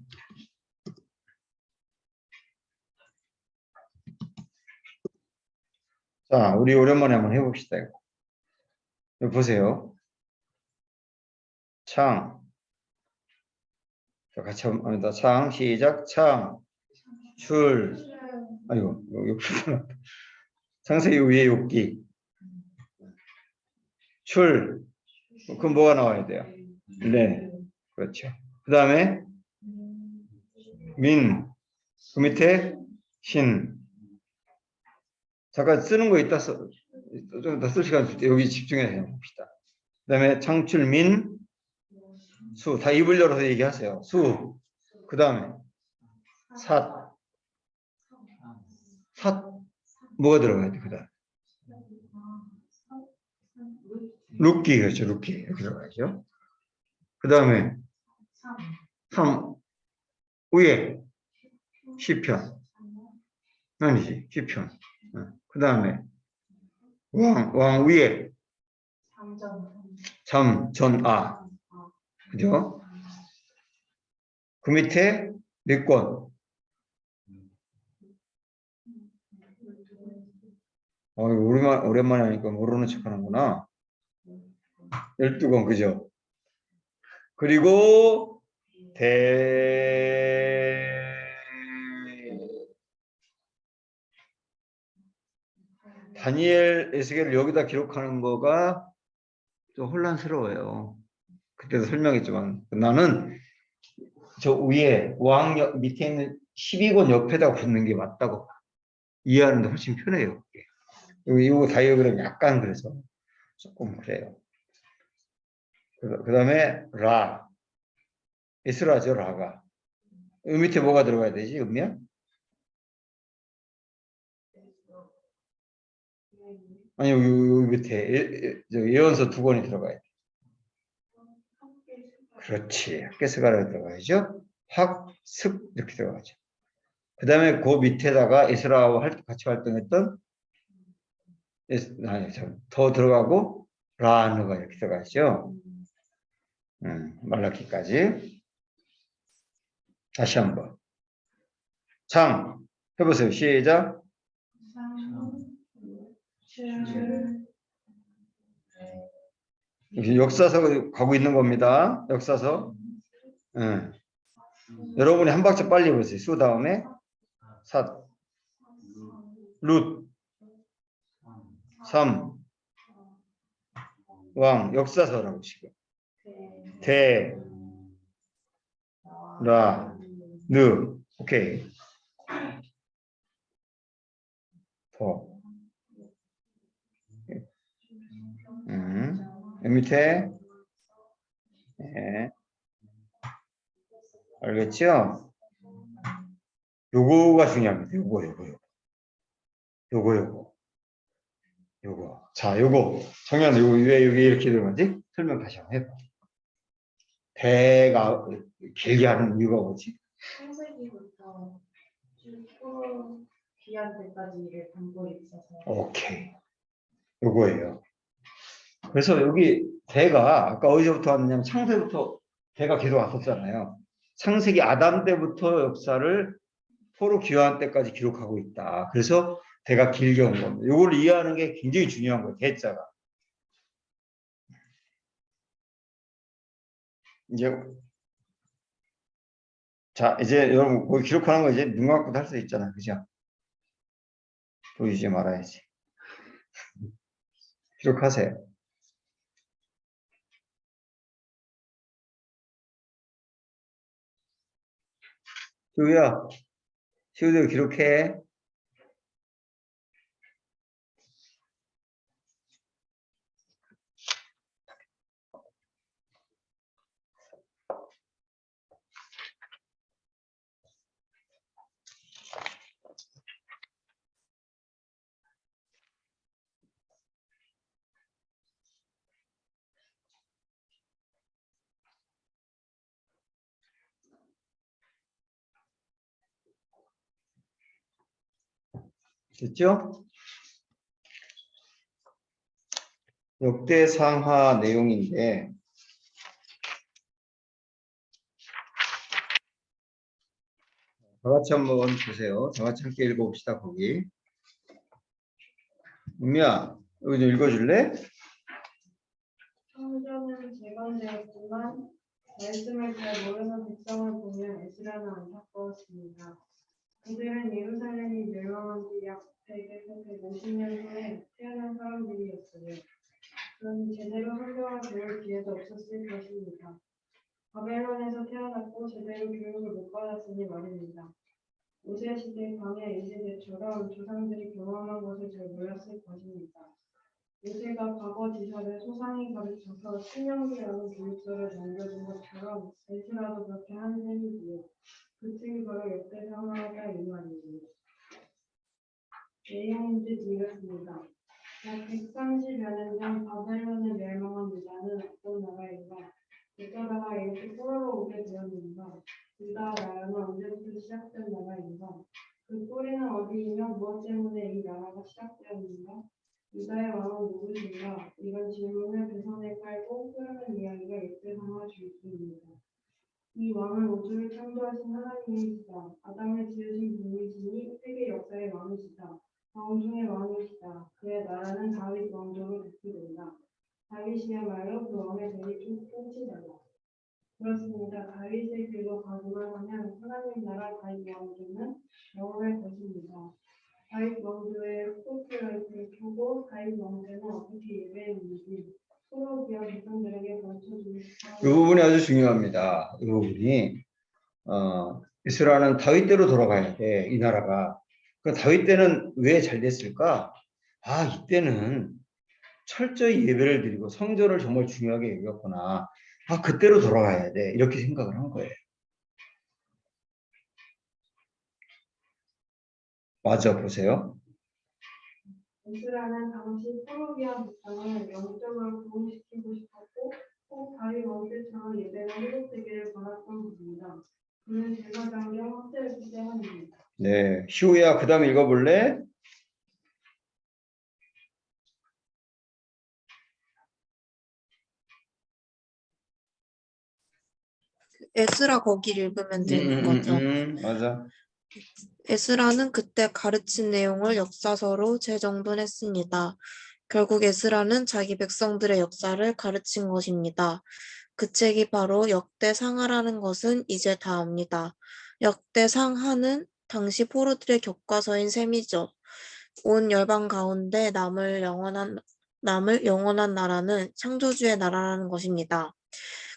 자, 우리 오랜만에 한번 해봅시다. 여기 보세요. 창. 자, 같이 한번 합니다. 창, 시작. 창, 출. 아이고, 여기 창세기 위에 욕기. 출. 그럼 뭐가 나와야 돼요? 네. 그렇죠. 그 다음에 민. 그 밑에 신. 잠깐 쓰는 거 있다 좀 더 쓸 시간 줄 때 여기 집중해서 봅시다. 그 다음에 창출민 수. 다 입을 열어서 얘기하세요. 수. 그 다음에 삿. 뭐가 들어가야 돼? 그 다음 룻기. 그렇죠. 룻기 이렇게 들어가야죠. 그 다음에 3 위에 시편. 아니지. 시편. 그 다음에 왕 위에 잠전아. 그죠? 그 밑에 몇 권? 오랜만에 하니까 모르는 척 하는구나. 12권, 그죠? 그리고 다니엘, 에스겔을 여기다 기록하는 거가 좀 혼란스러워요. 그때도 설명했지만 나는 저 위에 왕 밑에 있는 12권 옆에다 붙는 게 맞다고 이해하는데 훨씬 편해요. 이거 다이어그램 약간 그래서 조금 그래요. 그 다음에 라. 에스라죠, 라가. 이 밑에 뭐가 들어가야 되지, 음면? 아니, 여기 밑에 예언서 2권이 들어가야 돼. 그렇지. 학계서가라 들어가야죠. 학습 이렇게 들어가죠. 그 다음에 그 밑에다가 에스라와 같이 활동했던 더 들어가고 라느가 이렇게 들어가죠. 말라키까지. 다시 한번. 장 해보세요. 시작. 역사서 가고 있는 겁니다. 역사서. 여러분이 한 박자 빨리 해보세요. 수 다음에 삿, 룻, 3, 왕, 역사서라고 지금. 대, 라, 느. 오케이. 더. 밑에. 네. 알겠죠? 요거가 중요합니다. 요거. 자, 요거. 정현, 요거 왜 여기 이렇게 들어가지? 설명 다시 한번 해봐. 대가 길게 하는 이유가 뭐지? 창세기부터 쭉 귀한 때까지를 담고 있어서. 오케이. 요거예요. 그래서 여기 대가 아까 어디서부터 왔느냐면 창세부터 대가 계속 왔었잖아요. 창세기 아담 때부터 역사를 포로 귀환 때까지 기록하고 있다. 그래서 대가 길게 온 겁니다. 이걸 이해하는 게 굉장히 중요한 거예요. 대자가. 이제 여러분 거기 기록하는 거 이제 눈 감고도 할 수 있잖아. 그죠? 보이지 말아야지. 기록하세요. 시우야, 시우도 기록해. 됐죠? 역대상하 내용인데 다 같이 한번 보세요. 다 같이 함께 읽어봅시다. 거기 은미야, 여기 좀 읽어줄래? 성전은 재건되었지만 말씀을 잘 모르는 백성을 보면 에스라는 안타까웠습니다. 그들은 예루살렘이 멸망한 지 약 150년 후에 태어난 사람들이었어요. 그러니 제대로 성경을 배울 기회도 없었을 것입니다. 바벨론에서 태어났고 제대로 교육을 못 받았으니 말입니다. 우세 시대 광야 2세대처럼 조상들이 경험한 것을 잘 몰랐을 것입니다. 우세가 과거 지사를 소상히 가르쳐서 신명기라는 교육서를 남겨준 것처럼 에스라도 그렇게 한 셈이지요. 그 책이 바로 역대상하다 이 말이지요. 내용인지 이렇습니다. 약 130여 년 전 바벨론에 멸망한 유다는 어떤 나라인가? 어쩌다가 이렇게 포로로 오게 되었는가? 유다 나라는 언제부터 시작된 나라인가? 그 뿌리는 어디이며 무엇 때문에 이 나라가 시작되었는가? 유다의 왕은 누구신가? 이런 질문을 배선에 깔고 흐르는 이야기가 역대상하 주입니다. 이 왕은 우주를 창조하신 하나님이시다. 아담을 지으신 분이시니 세계 역사의 왕이시다. 왕 중의 왕이시다. 그의 나라는 다윗 왕조로 대표된다. 다윗이야말로 그 왕의 대리 통치자다. 그렇습니다. 다윗의 길로 가기만 하면 하나님 나라 다윗 왕조는 영원할 것입니다. 다윗 왕조의 스포트라이트를 켜고 다윗 왕조는 어떻게 예배했는지 서로 기한 백성들에게 가르쳐주고 이 싶어요. 부분이 아주 중요합니다. 이 부분이 이스라엘은 다윗대로 돌아가야 돼. 이 나라가. 그 다윗 때는 왜 잘 됐을까? 아, 이때는 철저히 예배를 드리고 성전을 정말 중요하게 여겼구나. 아, 그때로 돌아가야 돼. 이렇게 생각을 한 거예요. 맞아, 보세요. 이스라엘은 당시 포로기한 백성을 영적으로 부흥시키고 싶었고 꼭 다윗 왕때처럼 예배가 회복되기를 바랐던 것입니다. 그는 제사장경 확대했기 때문입니다. 네, 시우야, 그 다음에 읽어볼래? 에스라 거기를 읽으면 되는 거죠. 맞아. 에스라는 그때 가르친 내용을 역사서로 재정돈했습니다. 결국 에스라는 자기 백성들의 역사를 가르친 것입니다. 그 책이 바로 역대상하라는 것은 이제 다 압니다. 역대상하는 당시 포로들의 교과서인 셈이죠. 온 열방 가운데 남을 영원한 나라는 창조주의 나라라는 것입니다.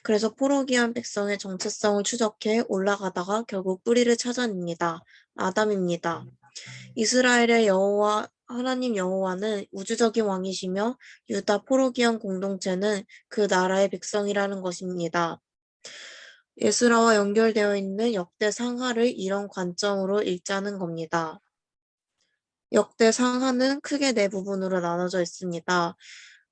그래서 포로기한 백성의 정체성을 추적해 올라가다가 결국 뿌리를 찾아냅니다. 아담입니다. 이스라엘의 여호와 하나님 여호와는 우주적인 왕이시며 유다 포로기한 공동체는 그 나라의 백성이라는 것입니다. 에스라와 연결되어 있는 역대상하를 이런 관점으로 읽자는 겁니다. 역대상하는 크게 네 부분으로 나눠져 있습니다.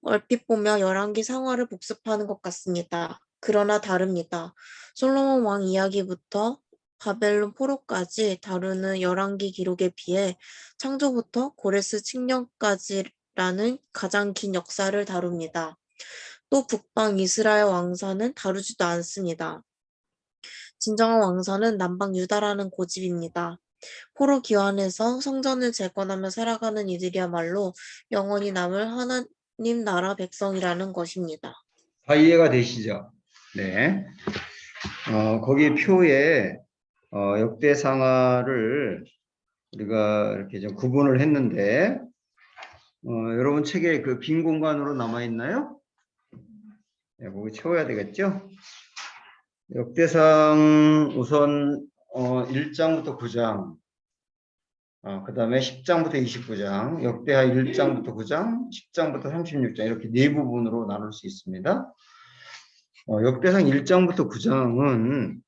얼핏 보면 열왕기 상하를 복습하는 것 같습니다. 그러나 다릅니다. 솔로몬 왕 이야기부터 바벨론 포로까지 다루는 열왕기 기록에 비해 창조부터 고레스 칙령까지라는 가장 긴 역사를 다룹니다. 또 북방 이스라엘 왕사는 다루지도 않습니다. 진정한 왕사는 남방 유다라는 고집입니다. 포로 기환에서 성전을 재건하며 살아가는 이들이야말로 영원히 남을 하나님 나라 백성이라는 것입니다. 다 이해가 되시죠? 네. 거기 표에 역대상하를 우리가 이렇게 좀 구분을 했는데 여러분 책에 그 빈 공간으로 남아 있나요? 네, 거기 채워야 되겠죠? 역대상 우선 1장부터 9장, 그 다음에 10장부터 29장, 역대하 1장부터 9장, 10장부터 36장 이렇게 네 부분으로 나눌 수 있습니다. 역대상 1장부터 9장은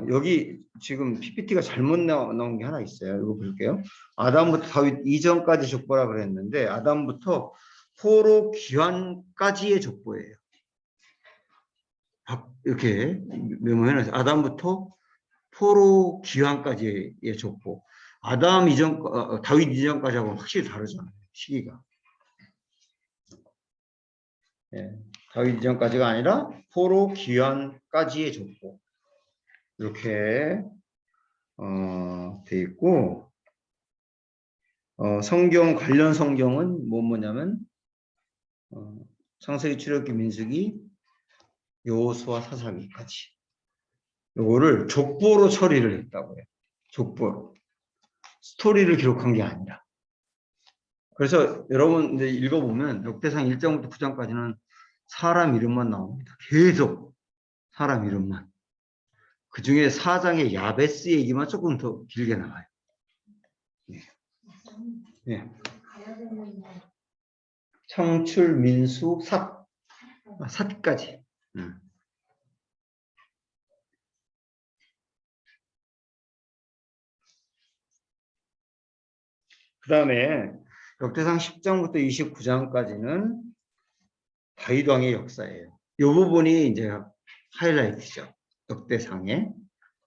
여기 지금 PPT가 잘못 나온 게 하나 있어요. 이거 볼게요. 아담부터 다윗 이전까지 족보라 그랬는데 아담부터 포로 귀환까지의 족보예요. 이렇게 메모해놨어요. 아담부터 포로 귀환까지의 족보. 아담 이전, 다윗 이전까지 하고는 확실히 다르잖아요. 시기가. 예, 다윗 이전까지가 아니라 포로 귀환까지의 족보. 이렇게 돼 있고, 성경 관련 성경은 뭐냐면 창세기, 출애굽기, 민수기, 여호수아, 사사기까지. 요거를 족보로 처리를 했다고 해요. 족보로. 스토리를 기록한 게 아니라. 그래서 여러분 이제 읽어보면 역대상 1장부터 9장까지는 사람 이름만 나옵니다. 계속 사람 이름만. 그 중에 4장의 야베스 얘기만 조금 더 길게 나와요. 네. 네. 창출, 민수, 삿까지. 그 다음에 역대상 10장부터 29장까지는 다윗 왕의 역사예요. 이 부분이 이제 하이라이트죠. 역대상의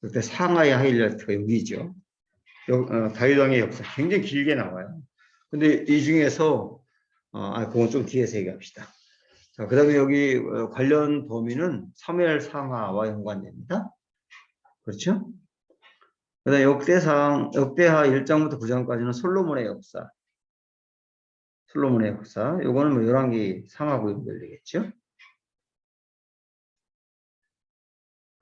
하이라이트가 여기죠. 다윗 왕의 역사 굉장히 길게 나와요. 근데 이 중에서 그건 좀 뒤에서 얘기합시다. 자, 그 다음에 여기 관련 범위는 사무엘 상하와 연관됩니다. 그렇죠? 그 다음에 역대하 1장부터 9장까지는 솔로몬의 역사. 요거는 뭐 열왕기 상하고 연결되겠죠?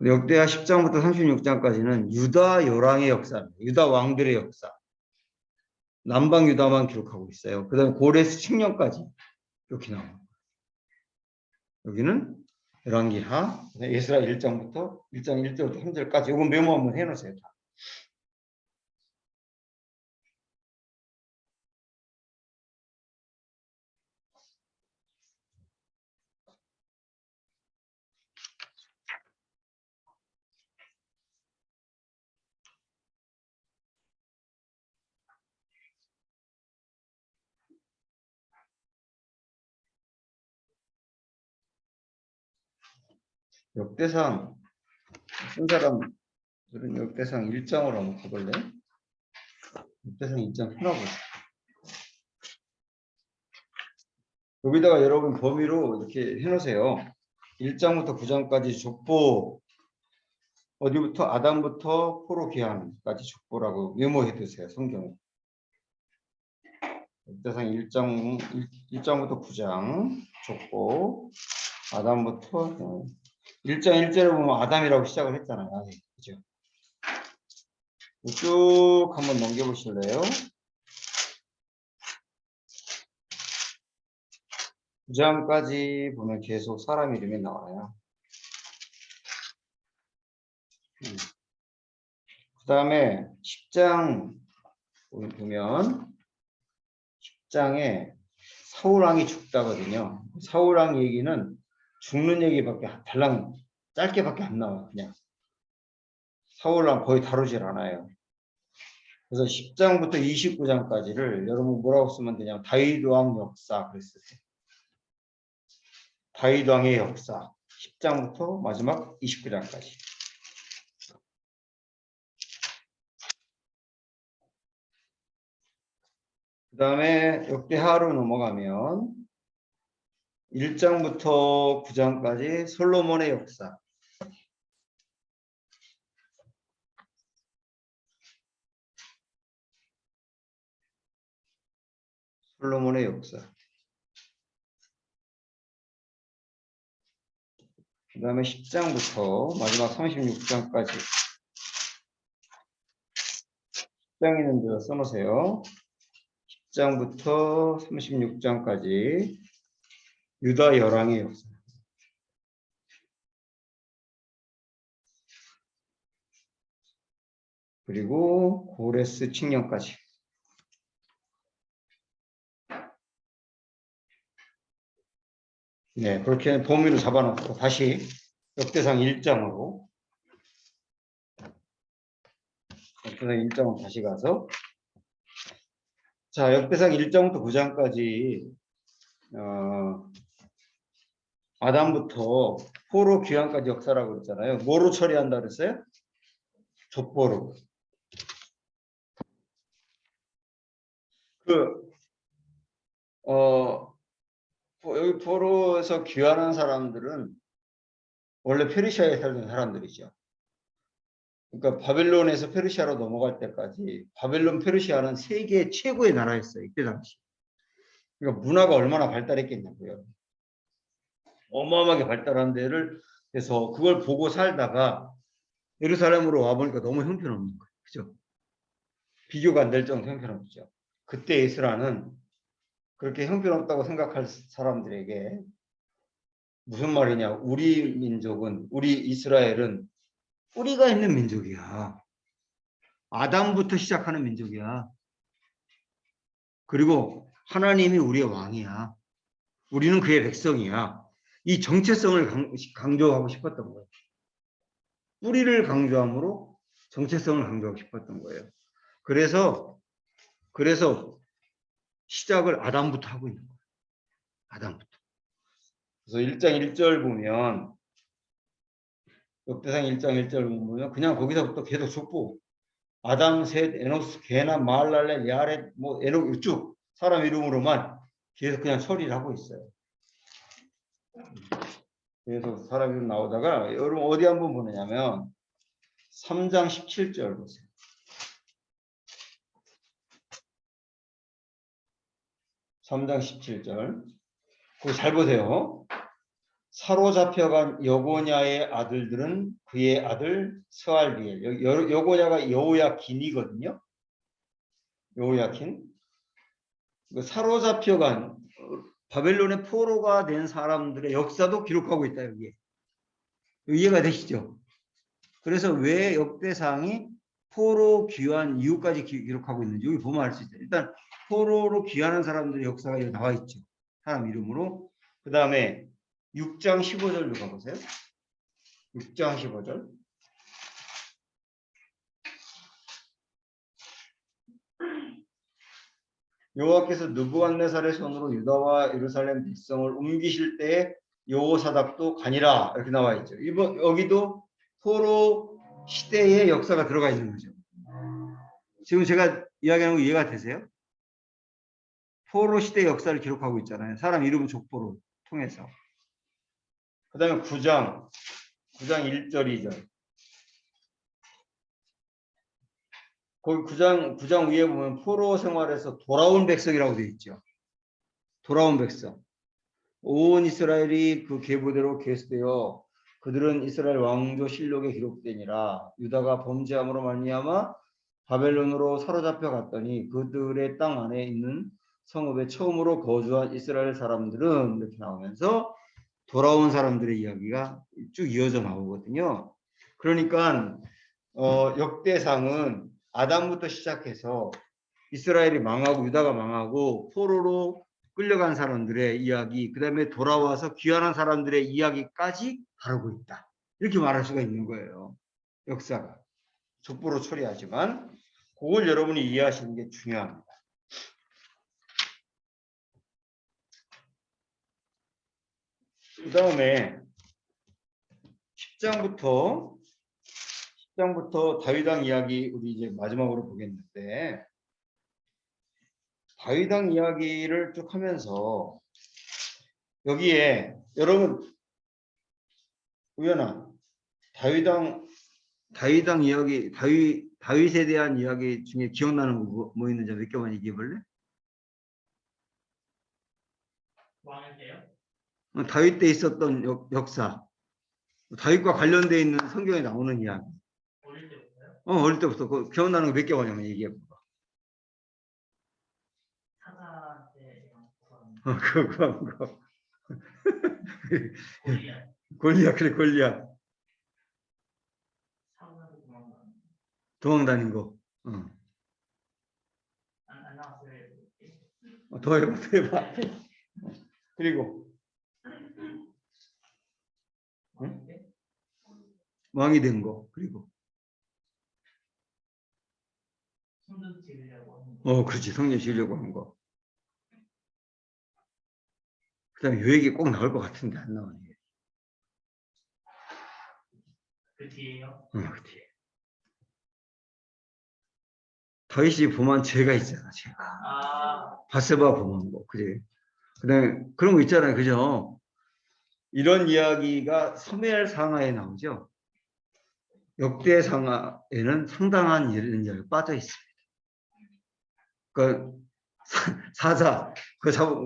역대하 10장부터 36장까지는 유다 열왕의 역사입니다. 유다 왕들의 역사. 남방 유다만 기록하고 있어요. 그 다음에 고레스 칙령까지 이렇게 나옵니다. 여기는 열왕기하, 에스라 1장 1절부터 3절까지 이건 메모 한번 해놓으세요. 역대상 쓴 사람들은 역대상 1장으로 한번 가볼래? 역대상 1장 펴놔보세요. 여기다가 여러분 범위로 이렇게 해놓으세요. 1장부터 9장까지 족보, 어디부터 아담부터 포로 귀환까지 족보라고 메모해 두세요. 성경에. 역대상 1장부터 9장 족보, 아담부터 1장 1절에 보면 아담이라고 시작을 했잖아요. 그죠? 쭉 한번 넘겨보실래요? 9장까지 보면 계속 사람 이름이 나와요. 그 다음에 10장 보면 10장에 사울왕이 죽다거든요. 사울왕 얘기는 죽는 얘기밖에 달랑 짧게밖에 안 나와요. 그냥 사울왕 거의 다루질 않아요. 그래서 10장부터 29장까지를 여러분 뭐라고 쓰면 되냐면 다윗왕 역사 그랬어요. 다윗왕의 역사 10장부터 마지막 29장까지. 그 다음에 역대하로 넘어가면 1장부터 9장까지 솔로몬의 역사. 솔로몬의 역사. 그 다음에 10장부터 마지막 36장까지. 10장 있는 데다 써놓으세요. 10장부터 36장까지 유다 열왕의 역사. 그리고 고레스 칙령까지. 네, 그렇게 범위를 잡아놓고 다시 역대상 1장으로 다시 가서 자, 역대상 1장부터 9장까지 아담부터 포로 귀환까지 역사라고 그랬잖아요. 뭐로 처리한다 그랬어요? 족보로. 여기 포로에서 귀환한 사람들은 원래 페르시아에 살던 사람들이죠. 그러니까 바벨론에서 페르시아로 넘어갈 때까지 바벨론 페르시아는 세계 최고의 나라였어요. 이때 당시. 그러니까 문화가 얼마나 발달했겠냐고요. 어마어마하게 발달한 데를 해서 그걸 보고 살다가 예루살렘으로 와보니까 너무 형편없는 거예요. 그죠? 비교가 안 될 정도 형편없죠. 그때 에스라는 그렇게 형편없다고 생각할 사람들에게 무슨 말이냐. 우리 민족은, 우리 이스라엘은 뿌리가 있는 민족이야. 아담부터 시작하는 민족이야. 그리고 하나님이 우리의 왕이야. 우리는 그의 백성이야. 이 정체성을 강조하고 싶었던 거예요. 뿌리를 강조함으로 정체성을 강조하고 싶었던 거예요. 그래서 시작을 아담부터 하고 있는 거예요. 아담부터. 그래서 1장 1절 보면 역대상 1장 1절 보면 그냥 거기서부터 계속 족보. 아담, 셋, 에노스, 게나, 마할랄렐, 야렛, 뭐 에녹 쭉 사람 이름으로만 계속 그냥 처리를 하고 있어요. 그래서 사람 이름 나오다가 여러분 어디 한번 보느냐면 3장 17절 보세요. 3장 17절. 그거 잘 보세요. 사로잡혀간 여고냐의 아들들은 그의 아들 스알비엘. 여고냐가 여호야긴이거든요. 여호야긴. 사로잡혀간 바벨론의 포로가 된 사람들의 역사도 기록하고 있다. 여기에. 이해가 되시죠? 그래서 왜 역대상이 포로 귀환 이후까지 기록하고 있는지 여기 보면 알 수 있어요. 일단 포로로 귀환한 사람들의 역사가 여기 나와 있죠. 사람 이름으로. 그 다음에 6장 15절로 가보세요. 6장 15절. 여호와께서 느부갓네살의 손으로 유다와 예루살렘 백성을 옮기실 때에 여호사닥도 가니라 이렇게 나와 있죠. 여기도 포로 시대의 역사가 들어가 있는 거죠. 지금 제가 이야기하는 거 이해가 되세요? 포로 시대의 역사를 기록하고 있잖아요. 사람 이름 족보로 통해서. 그 다음에 9장 1절 2절. 거기 9장 위에 보면 포로 생활에서 돌아온 백성이라고 되어 있죠. 돌아온 백성. 온 이스라엘이 그 계보대로 계수되어 그들은 이스라엘 왕조 실록에 기록되니라. 유다가 범죄함으로 말미암아 바벨론으로 사로잡혀 갔더니 그들의 땅 안에 있는 성읍에 처음으로 거주한 이스라엘 사람들은 이렇게 나오면서 돌아온 사람들의 이야기가 쭉 이어져 나오거든요. 그러니까 역대상은 아담부터 시작해서 이스라엘이 망하고 유다가 망하고 포로로 끌려간 사람들의 이야기, 그 다음에 돌아와서 귀환한 사람들의 이야기까지 다루고 있다. 이렇게 말할 수가 있는 거예요. 역사가. 족보로 처리하지만 그걸 여러분이 이해하시는 게 중요합니다. 그 다음에 10장부터 다윗왕 이야기 우리 이제 마지막으로 보겠는데 다윗왕 이야기를 쭉 하면서 여기에 여러분 우연아 다윗왕 이야기 다윗에 대한 이야기 중에 기억나는 거 뭐 있는지 몇 개만 얘기해 볼래? 왕일 때요? 다윗 때 있었던 역사, 다윗과 관련되어 있는 성경에 나오는 이야기. 어릴 때부터요? 어릴 때부터 그 기억나는 거 몇 개만이면 얘기해 봐. 사자 때 그거. 골리앗. 골리앗, 그래, 골리앗. 사자도 도망가. 도망 다닌 거. 안 나왔어요. 더 해봐, 더 해봐. 그리고 응? 왕이 된 거. 그리고 손도 지으려고 하는 거. 그렇지. 성전 지으려고 한 거. 그다음에 요 얘기 꼭 나올 것 같은데 안 나오네. 그 뒤에요. 그 뒤에. 다윗이 범한 죄가 있잖아. 죄가. 아, 바세바 범한 거. 그래. 그다음에 그런 거 있잖아요. 그죠? 이런 이야기가 사무엘 상하에 나오죠. 역대 상하에는 상당한 이런 이야기가 빠져 있습니다. 그 사자,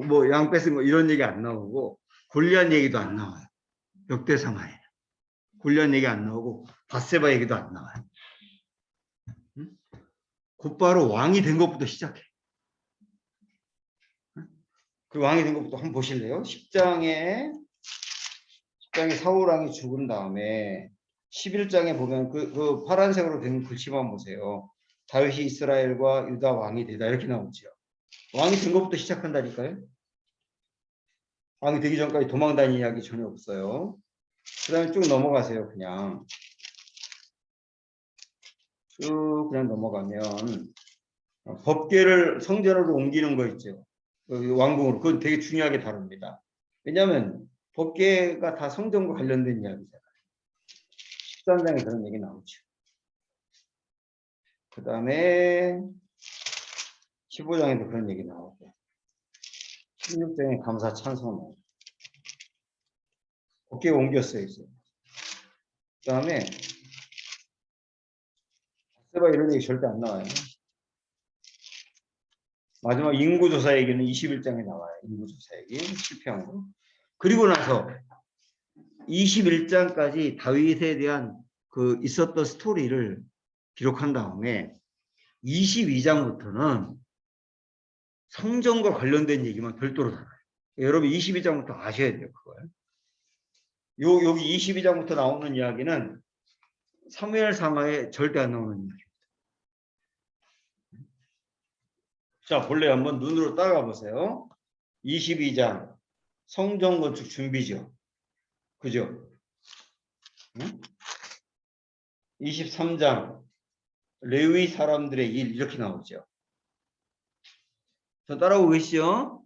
뭐 양 뺏은 거 이런 얘기 안 나오고 골리앗 얘기도 안 나와요. 역대 상하에 골리앗 얘기 안 나오고 바세바 얘기도 안 나와요. 응? 곧바로 왕이 된 것부터 시작해. 그 왕이 된 것부터 한번 보실래요? 10장에 사울 왕이 죽은 다음에 11장에 보면 그 파란색으로 된 글씨만 보세요. 다윗이 이스라엘과 유다 왕이 되다 이렇게 나오죠. 왕이 된 것부터 시작한다니까요. 왕이 되기 전까지 도망 다니는 이야기 전혀 없어요. 그 다음에 쭉 넘어가세요. 그냥 쭉 그냥 넘어가면 법궤를 성전으로 옮기는 거 있죠. 왕궁으로. 그건 되게 중요하게 다룹니다. 왜냐하면 법궤가 다 성전과 관련된 이야기잖아요. 13장에 그런 얘기 나오죠. 그 다음에 15장에도 그런 얘기 나오고 16장에 감사 찬송 나오고 법궤가 옮겼어요. 이제. 그 다음에 바세바 이런 얘기 절대 안 나와요. 마지막 인구조사 얘기는 21장에 나와요. 인구조사 얘기 실패한 거. 그리고 나서 21장까지 다윗에 대한 그 있었던 스토리를 기록한 다음에 22장부터는 성전과 관련된 얘기만 별도로 나와요. 여러분 22장부터 아셔야 돼요. 그걸. 여기 22장부터 나오는 이야기는 사무엘 상하에 절대 안 나오는 이야기입니다. 자, 본래 한번 눈으로 따라가 보세요. 22장 성전 건축 준비죠. 그죠? 응? 23장 레위 사람들의 일 이렇게 나오죠. 저 따라오고 계시죠?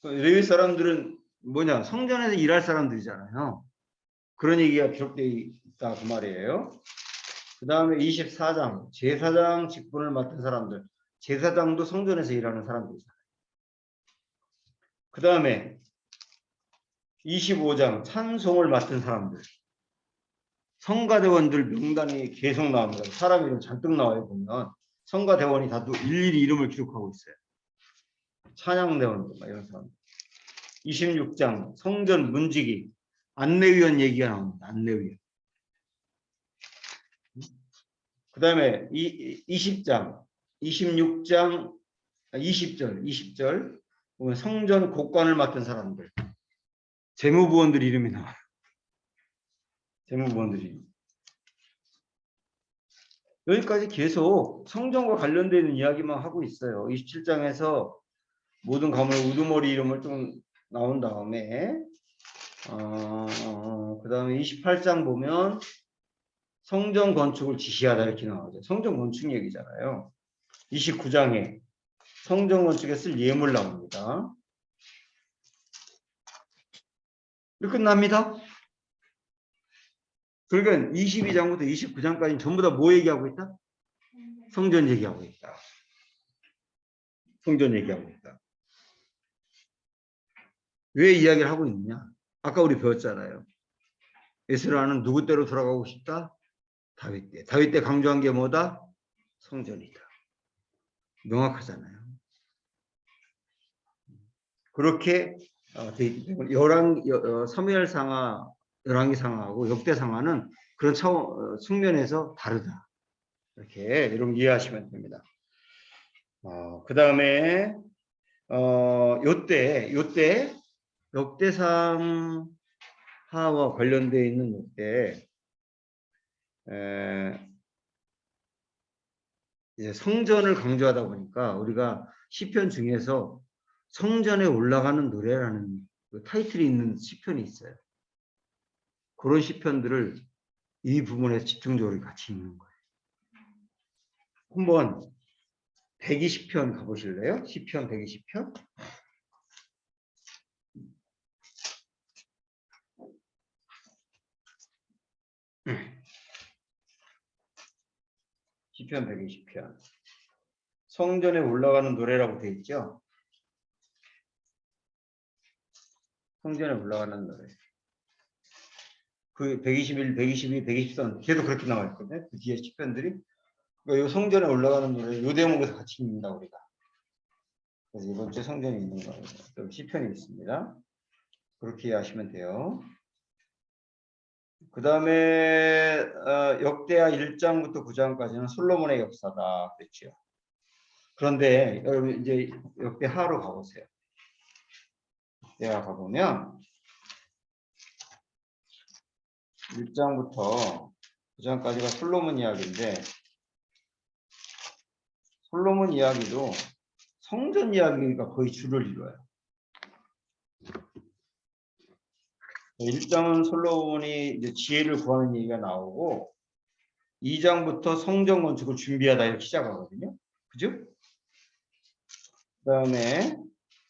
레위 사람들은 뭐냐? 성전에서 일할 사람들이잖아요. 그런 얘기가 기록되어 있다 그 말이에요. 그 다음에 24장 제사장 직분을 맡은 사람들. 제사장도 성전에서 일하는 사람들이잖아요. 그 다음에 25장 찬송을 맡은 사람들. 성가대원들 명단이 계속 나옵니다. 사람 이름 잔뜩 나와요. 보면 성가대원이 다 일일이 이름을 기록하고 있어요. 찬양대원들 이런 사람. 26장 성전 문지기 안내위원 얘기가 나옵니다. 안내위원. 그 다음에 20장 26장 20절 보면 성전 곡관을 맡은 사람들 재무부원들 이름이 나와요. 재무부원들이 여기까지 계속 성전과 관련되는 이야기만 하고 있어요. 27장에서 모든 가문 우두머리 이름을 좀 나온 다음에 그 다음에 28장 보면 성전 건축을 지시하다 이렇게 나오죠. 성전 건축 얘기잖아요. 29장에 성전 건축에 쓸 예물 나옵니다. 이렇게 끝납니다. 그러니까 22장부터 29장까지 전부 다 뭐 얘기하고 있다? 성전 얘기하고 있다. 성전 얘기하고 있다. 왜 이야기를 하고 있느냐? 아까 우리 배웠잖아요. 에스라는 누구 때로 돌아가고 싶다? 다윗 때. 다윗 때 강조한 게 뭐다? 성전이다. 명확하잖아요. 그렇게 사무엘 상하, 열왕기 상하하고 역대 상하는 그런 측면에서 다르다. 이렇게 이런 이해하시면 됩니다. 그 다음에 요때 역대 상하와 관련되어 있는 요때 이제 성전을 강조하다 보니까 우리가 시편 중에서 성전에 올라가는 노래라는 그 타이틀이 있는 시편이 있어요. 그런 시편들을 이 부분에 집중적으로 같이 읽는 거예요. 한번 120편 가보실래요? 시편 120편. 시편 120편. 성전에 올라가는 노래라고 되어 있죠? 성전에 올라가는 노래. 그 121, 122, 123 계속 그렇게 나와 있거든요. 그 뒤에 시편들이. 그러니까 이 성전에 올라가는 노래, 이 대목에서 같이 읽는다 우리가. 그래서 이번 주 성전에 있는 거예요. 또 시편이 있습니다. 그렇게 이해하시면 돼요. 그 다음에 역대하 1장부터 9장까지는 솔로몬의 역사다 그랬죠. 그런데 여러분 이제 역대하로 가보세요. 역대하 가보면 1장부터 9장까지가 솔로몬 이야기인데 솔로몬 이야기도 성전 이야기가 거의 주를 이뤄요. 1장은 솔로몬이 이제 지혜를 구하는 얘기가 나오고 2장부터 성전 건축을 준비하다 이렇게 시작하거든요. 그죠? 그 다음에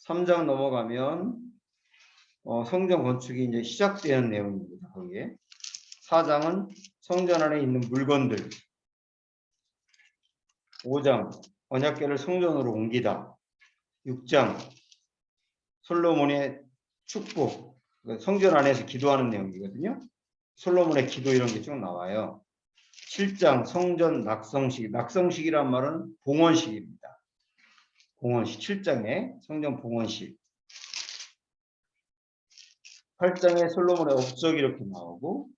3장 넘어가면 성전 건축이 이제 시작되는 내용입니다. 거기에 4장은 성전 안에 있는 물건들, 5장 언약궤를 성전으로 옮기다, 6장 솔로몬의 축복, 성전 안에서 기도하는 내용이거든요. 솔로몬의 기도 이런 게 쭉 나와요. 7장 성전 낙성식, 낙성식이란 말은 봉헌식입니다. 봉헌식 7장에 성전 봉헌식, 8장에 솔로몬의 업적 이렇게 나오고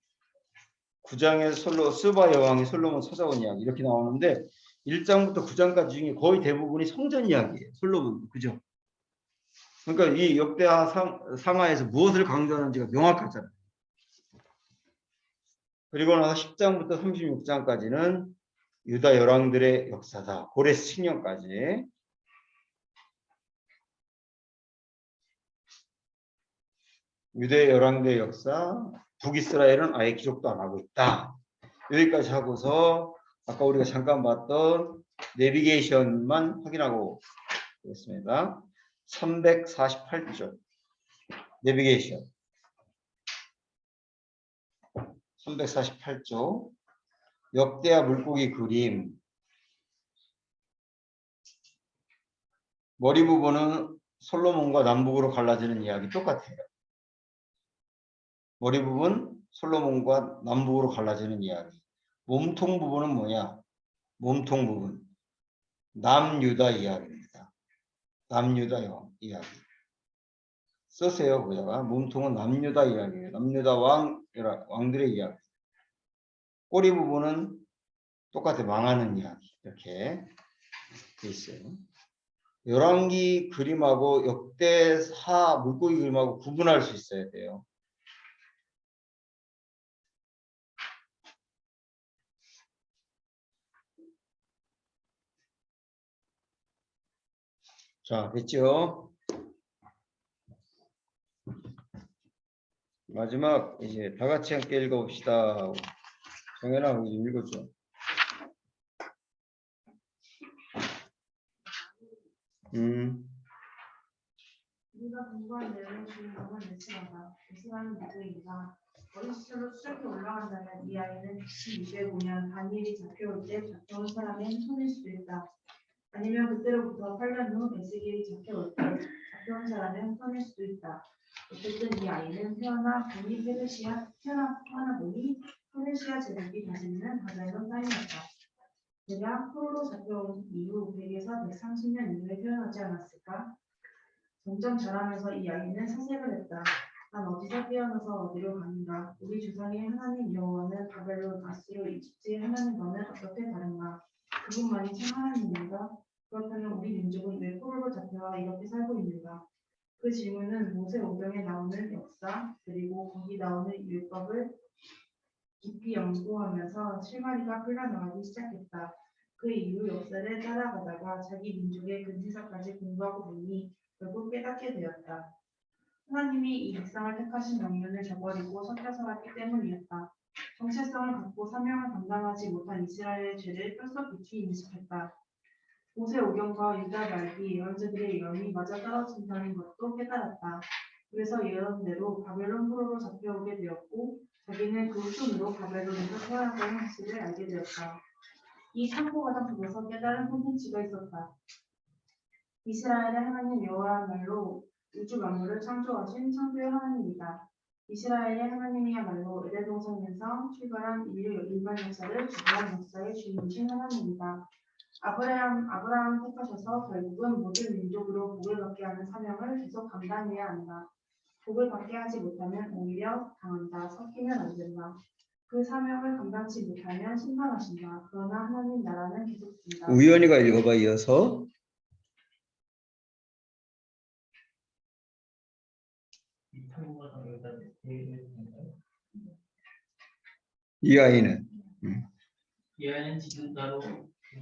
9장에 스바 여왕이 솔로몬 찾아온 이야기 이렇게 나오는데 1장부터 9장까지 중에 거의 대부분이 성전 이야기예요. 솔로몬. 그죠? 그러니까 이 역대하 상하에서 무엇을 강조하는지가 명확하잖아요. 그리고 나서 10장부터 36장까지는 유다 열왕들의 역사다. 고레스 칙령까지. 유대 열왕들의 역사, 북이스라엘은 아예 기록도 안 하고 있다. 여기까지 하고서 아까 우리가 잠깐 봤던 내비게이션만 확인하고 있습니다. 348조 내비게이션 348조 역대하 물고기 그림 머리 부분은 솔로몬과 남북으로 갈라지는 이야기 똑같아요. 머리 부분 솔로몬과 남북으로 갈라지는 이야기. 몸통 부분은 뭐냐? 몸통 부분 남유다 이야기입니다. 남유다 이야기. 쓰세요, 거기다가. 몸통은 남유다 이야기예요. 남유다 왕들의 이야기. 꼬리 부분은 똑같아 망하는 이야기. 이렇게 돼 있어요. 열왕기 그림하고 역대하 물고기 그림하고 구분할 수 있어야 돼요. 자, 됐죠? 마지막 이제 다 같이 함께 읽어봅시다. 정연아, 우리 좀 읽어줘. 우리가 공부한 내용의 주인공은 에스라다. 에스라는 누구인가? 어린 시절로 추적해 올라간다면 이 아이는 12세 보면 다니엘이 잡혀올 때 잡혀온 사람의 손일 수도 있다. 아니면 그때로부터 8년 후 에스겔이 잡혀올 때 잡혀온 사람의 손일 수도 있다. 어쨌든 이 아이는 태어나 보니 페르시아 제국이 다스리는 바벨론 땅이었다. 대략 포로로 잡혀온 이후 100에서 130년 이후에 태어나지 않았을까? 점점 자라면서 이 아이는 사색을 했다. 난 어디서 태어나서 어디로 가는가? 우리 조상의 하나님 여호와는 바벨론, 아수르, 이집트의 하나님과는 어떻게 다른가? 그분만이 참 하나님인가? 그렇다면 우리 민족은 왜 포로로 잡혀와 이렇게 살고 있는가? 그 질문은 모세오경에 나오는 역사 그리고 거기 나오는 율법을 깊이 연구하면서 실마리가 흘러나오기 시작했다. 그 이후 역사를 따라가다가 자기 민족의 근지사까지 공부하고 보니 결국 깨닫게 되었다. 하나님이 이 백성을 택하신 명령을 저버리고 섞여 살았기 때문이었다. 정체성을 갖고 사명을 감당하지 못한 이스라엘의 죄를 뼛속 깊이 인식했다. 모세오경과 유다 말기 예언자들의 예언이 맞아 떨어진다는 것도 깨달았다. 그래서 예언대로 바벨론 포로로 잡혀오게 되었고 자기는 그 손으로 바벨론에서 태어났다는 사실을 알게 되었다. 이 참고과정 속에서 깨달은 콘텐츠가 있었다. 이스라엘의 하나님 여호와야말로 우주 만물을 창조하신 창조의 하나님이다. 이스라엘의 하나님이야말로 에덴동산에서 출발한 인류 일반 역사를 주도한 역사의 주인이신 하나님이다. 아브라함을 택하셔서 결국은 모든 민족으로 복을 받게 하는 사명을 계속 감당해야 한다. 복을 받게 하지 못하면 오히려 당한다. 섞이면 안 된다. 그 사명을 감당치 못하면 심판하신다. 그러나 하나님 나라는 계속된다. 우연이가 읽어봐 이어서. 이 참고가 여기다 대입을 이 아이는 이 아이는 지도자로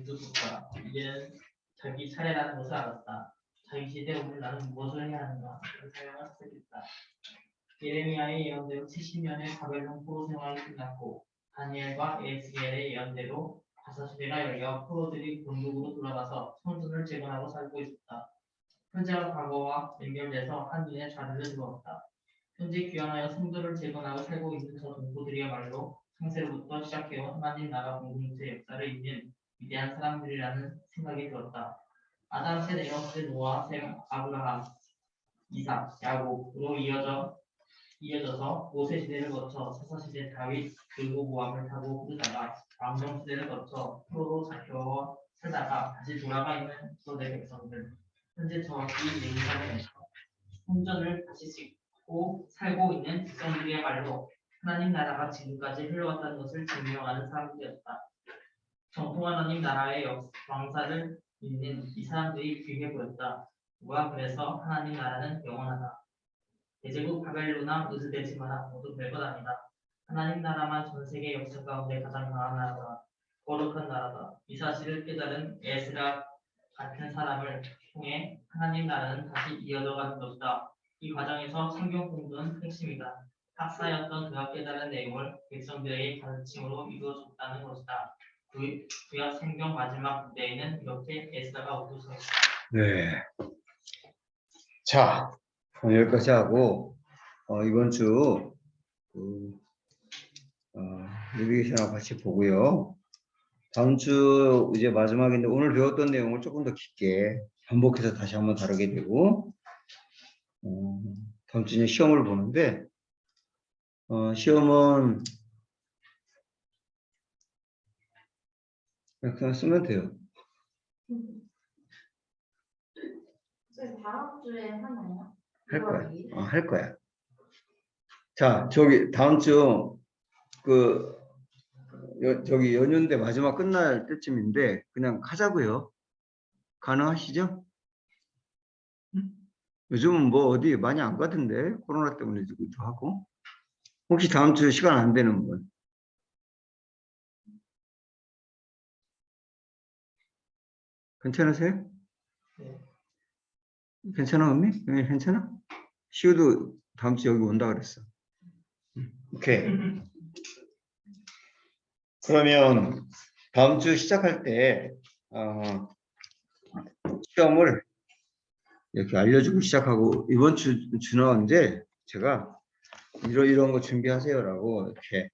우주국가 이제는 자기 차례라는 것을 알았다. 자기 시대에 오늘 나는 무엇을 해야 하는가 그 사명을 시작했다. 예레미야의 예언대로 70년의 바벨론 포로 생활이 끝났고 다니엘과 에스겔의 예언대로 바사시대가 열려 포로들이 본국으로 돌아가서 성전을 재건하고 살고 있었다. 현재와 과거와 연결돼서 한눈에 자리를 이루었다. 현재 귀환하여 성전을 재건하고 살고 있는 저 동포들이야말로 창세로부터 시작해온 하나님 나라 공동체 역사를 잇는 위대한 사람들이라는 생각이 들었다. 아담 셋 에노스 노아 셈 아브라함 이삭 야곱으로 이어져서 모세 시대를 거쳐 사사 시대 다윗 그리고 모함을 타고 흐르다가 왕정 시대를 거쳐 포로로 잡혀와 살다가 다시 돌아가 있는 이스라엘 백성들 현재 정확히 예루살렘에서 성전을 다시 짓고 살고 있는 백성들이야말로 하나님 나라가 지금까지 흘러왔다는 것을 증명하는 사람들이었다. 정통 하나님 나라의 왕사를 잇는 이 사람들이 귀해 보였다. 누가 그래서 하나님 나라는 영원하다. 대제국 바벨로나 의지되지 마라. 모두 별것 아니다. 하나님 나라만 전 세계 역사 가운데 가장 강한 나라다. 거룩한 나라다. 이 사실을 깨달은 에스라 같은 사람을 통해 하나님 나라는 다시 이어져가는 것이다. 이 과정에서 성경 공부는 핵심이다. 학사였던 그가 깨달은 내용을 백성들에게 가르침으로 이루어졌다는 것이다. 구약 성경 마지막 무대에는 이렇게 에스라가 오고 있다. 네. 자, 오늘 여기까지 하고 이번 주 내비게이션하고 같이 보고요. 다음 주 이제 마지막인데 오늘 배웠던 내용을 조금 더 깊게 반복해서 다시 한번 다루게 되고 다음 주에 시험을 보는데 시험은 그냥 쓰면 돼요. 다음 주에 하나요? 할 거야. 할 거야. 자, 저기 다음 주 저기 연휴인데 마지막 끝날 때쯤인데 그냥 하자고요. 가능하시죠? 요즘은 뭐 어디 많이 안 가던데 코로나 때문이기도 하고. 혹시 다음 주 시간 안 되는 분? 괜찮으세요? 네. 괜찮아, 언니? 괜찮아? 시우도 다음 주 여기 온다 그랬어. 오케이. 그러면 다음 주 시작할 때 시험을 이렇게 알려주고 시작하고 이번 주는 언제 제가 이런 거 준비하세요라고 이렇게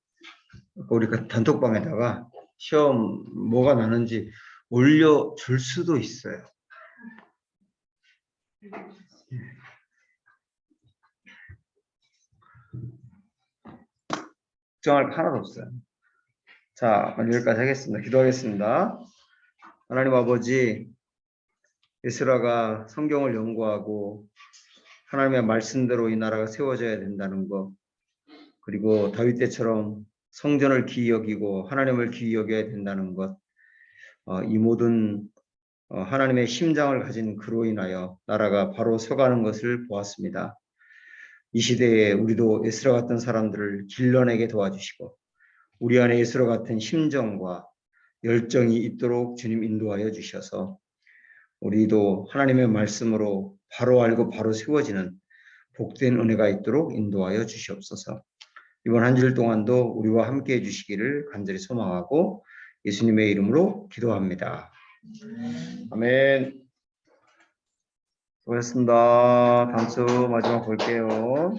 우리가 단톡방에다가 시험 뭐가 나는지 올려줄 수도 있어요. 걱정할 거 하나도 없어요. 자, 여기까지 하겠습니다. 기도하겠습니다. 하나님 아버지, 에스라가 성경을 연구하고 하나님의 말씀대로 이 나라가 세워져야 된다는 것, 그리고 다윗 때처럼 성전을 귀히 여기고 하나님을 귀히 여겨야 된다는 것, 이 모든 하나님의 심장을 가진 그로 인하여 나라가 바로 서가는 것을 보았습니다. 이 시대에 우리도 에스라 같은 사람들을 길러내게 도와주시고 우리 안에 에스라 같은 심정과 열정이 있도록 주님 인도하여 주셔서 우리도 하나님의 말씀으로 바로 알고 바로 세워지는 복된 은혜가 있도록 인도하여 주시옵소서. 이번 한 주일 동안도 우리와 함께해 주시기를 간절히 소망하고 예수님의 이름으로 기도합니다. 아멘. 수고하셨습니다. 다음 주 마지막 볼게요.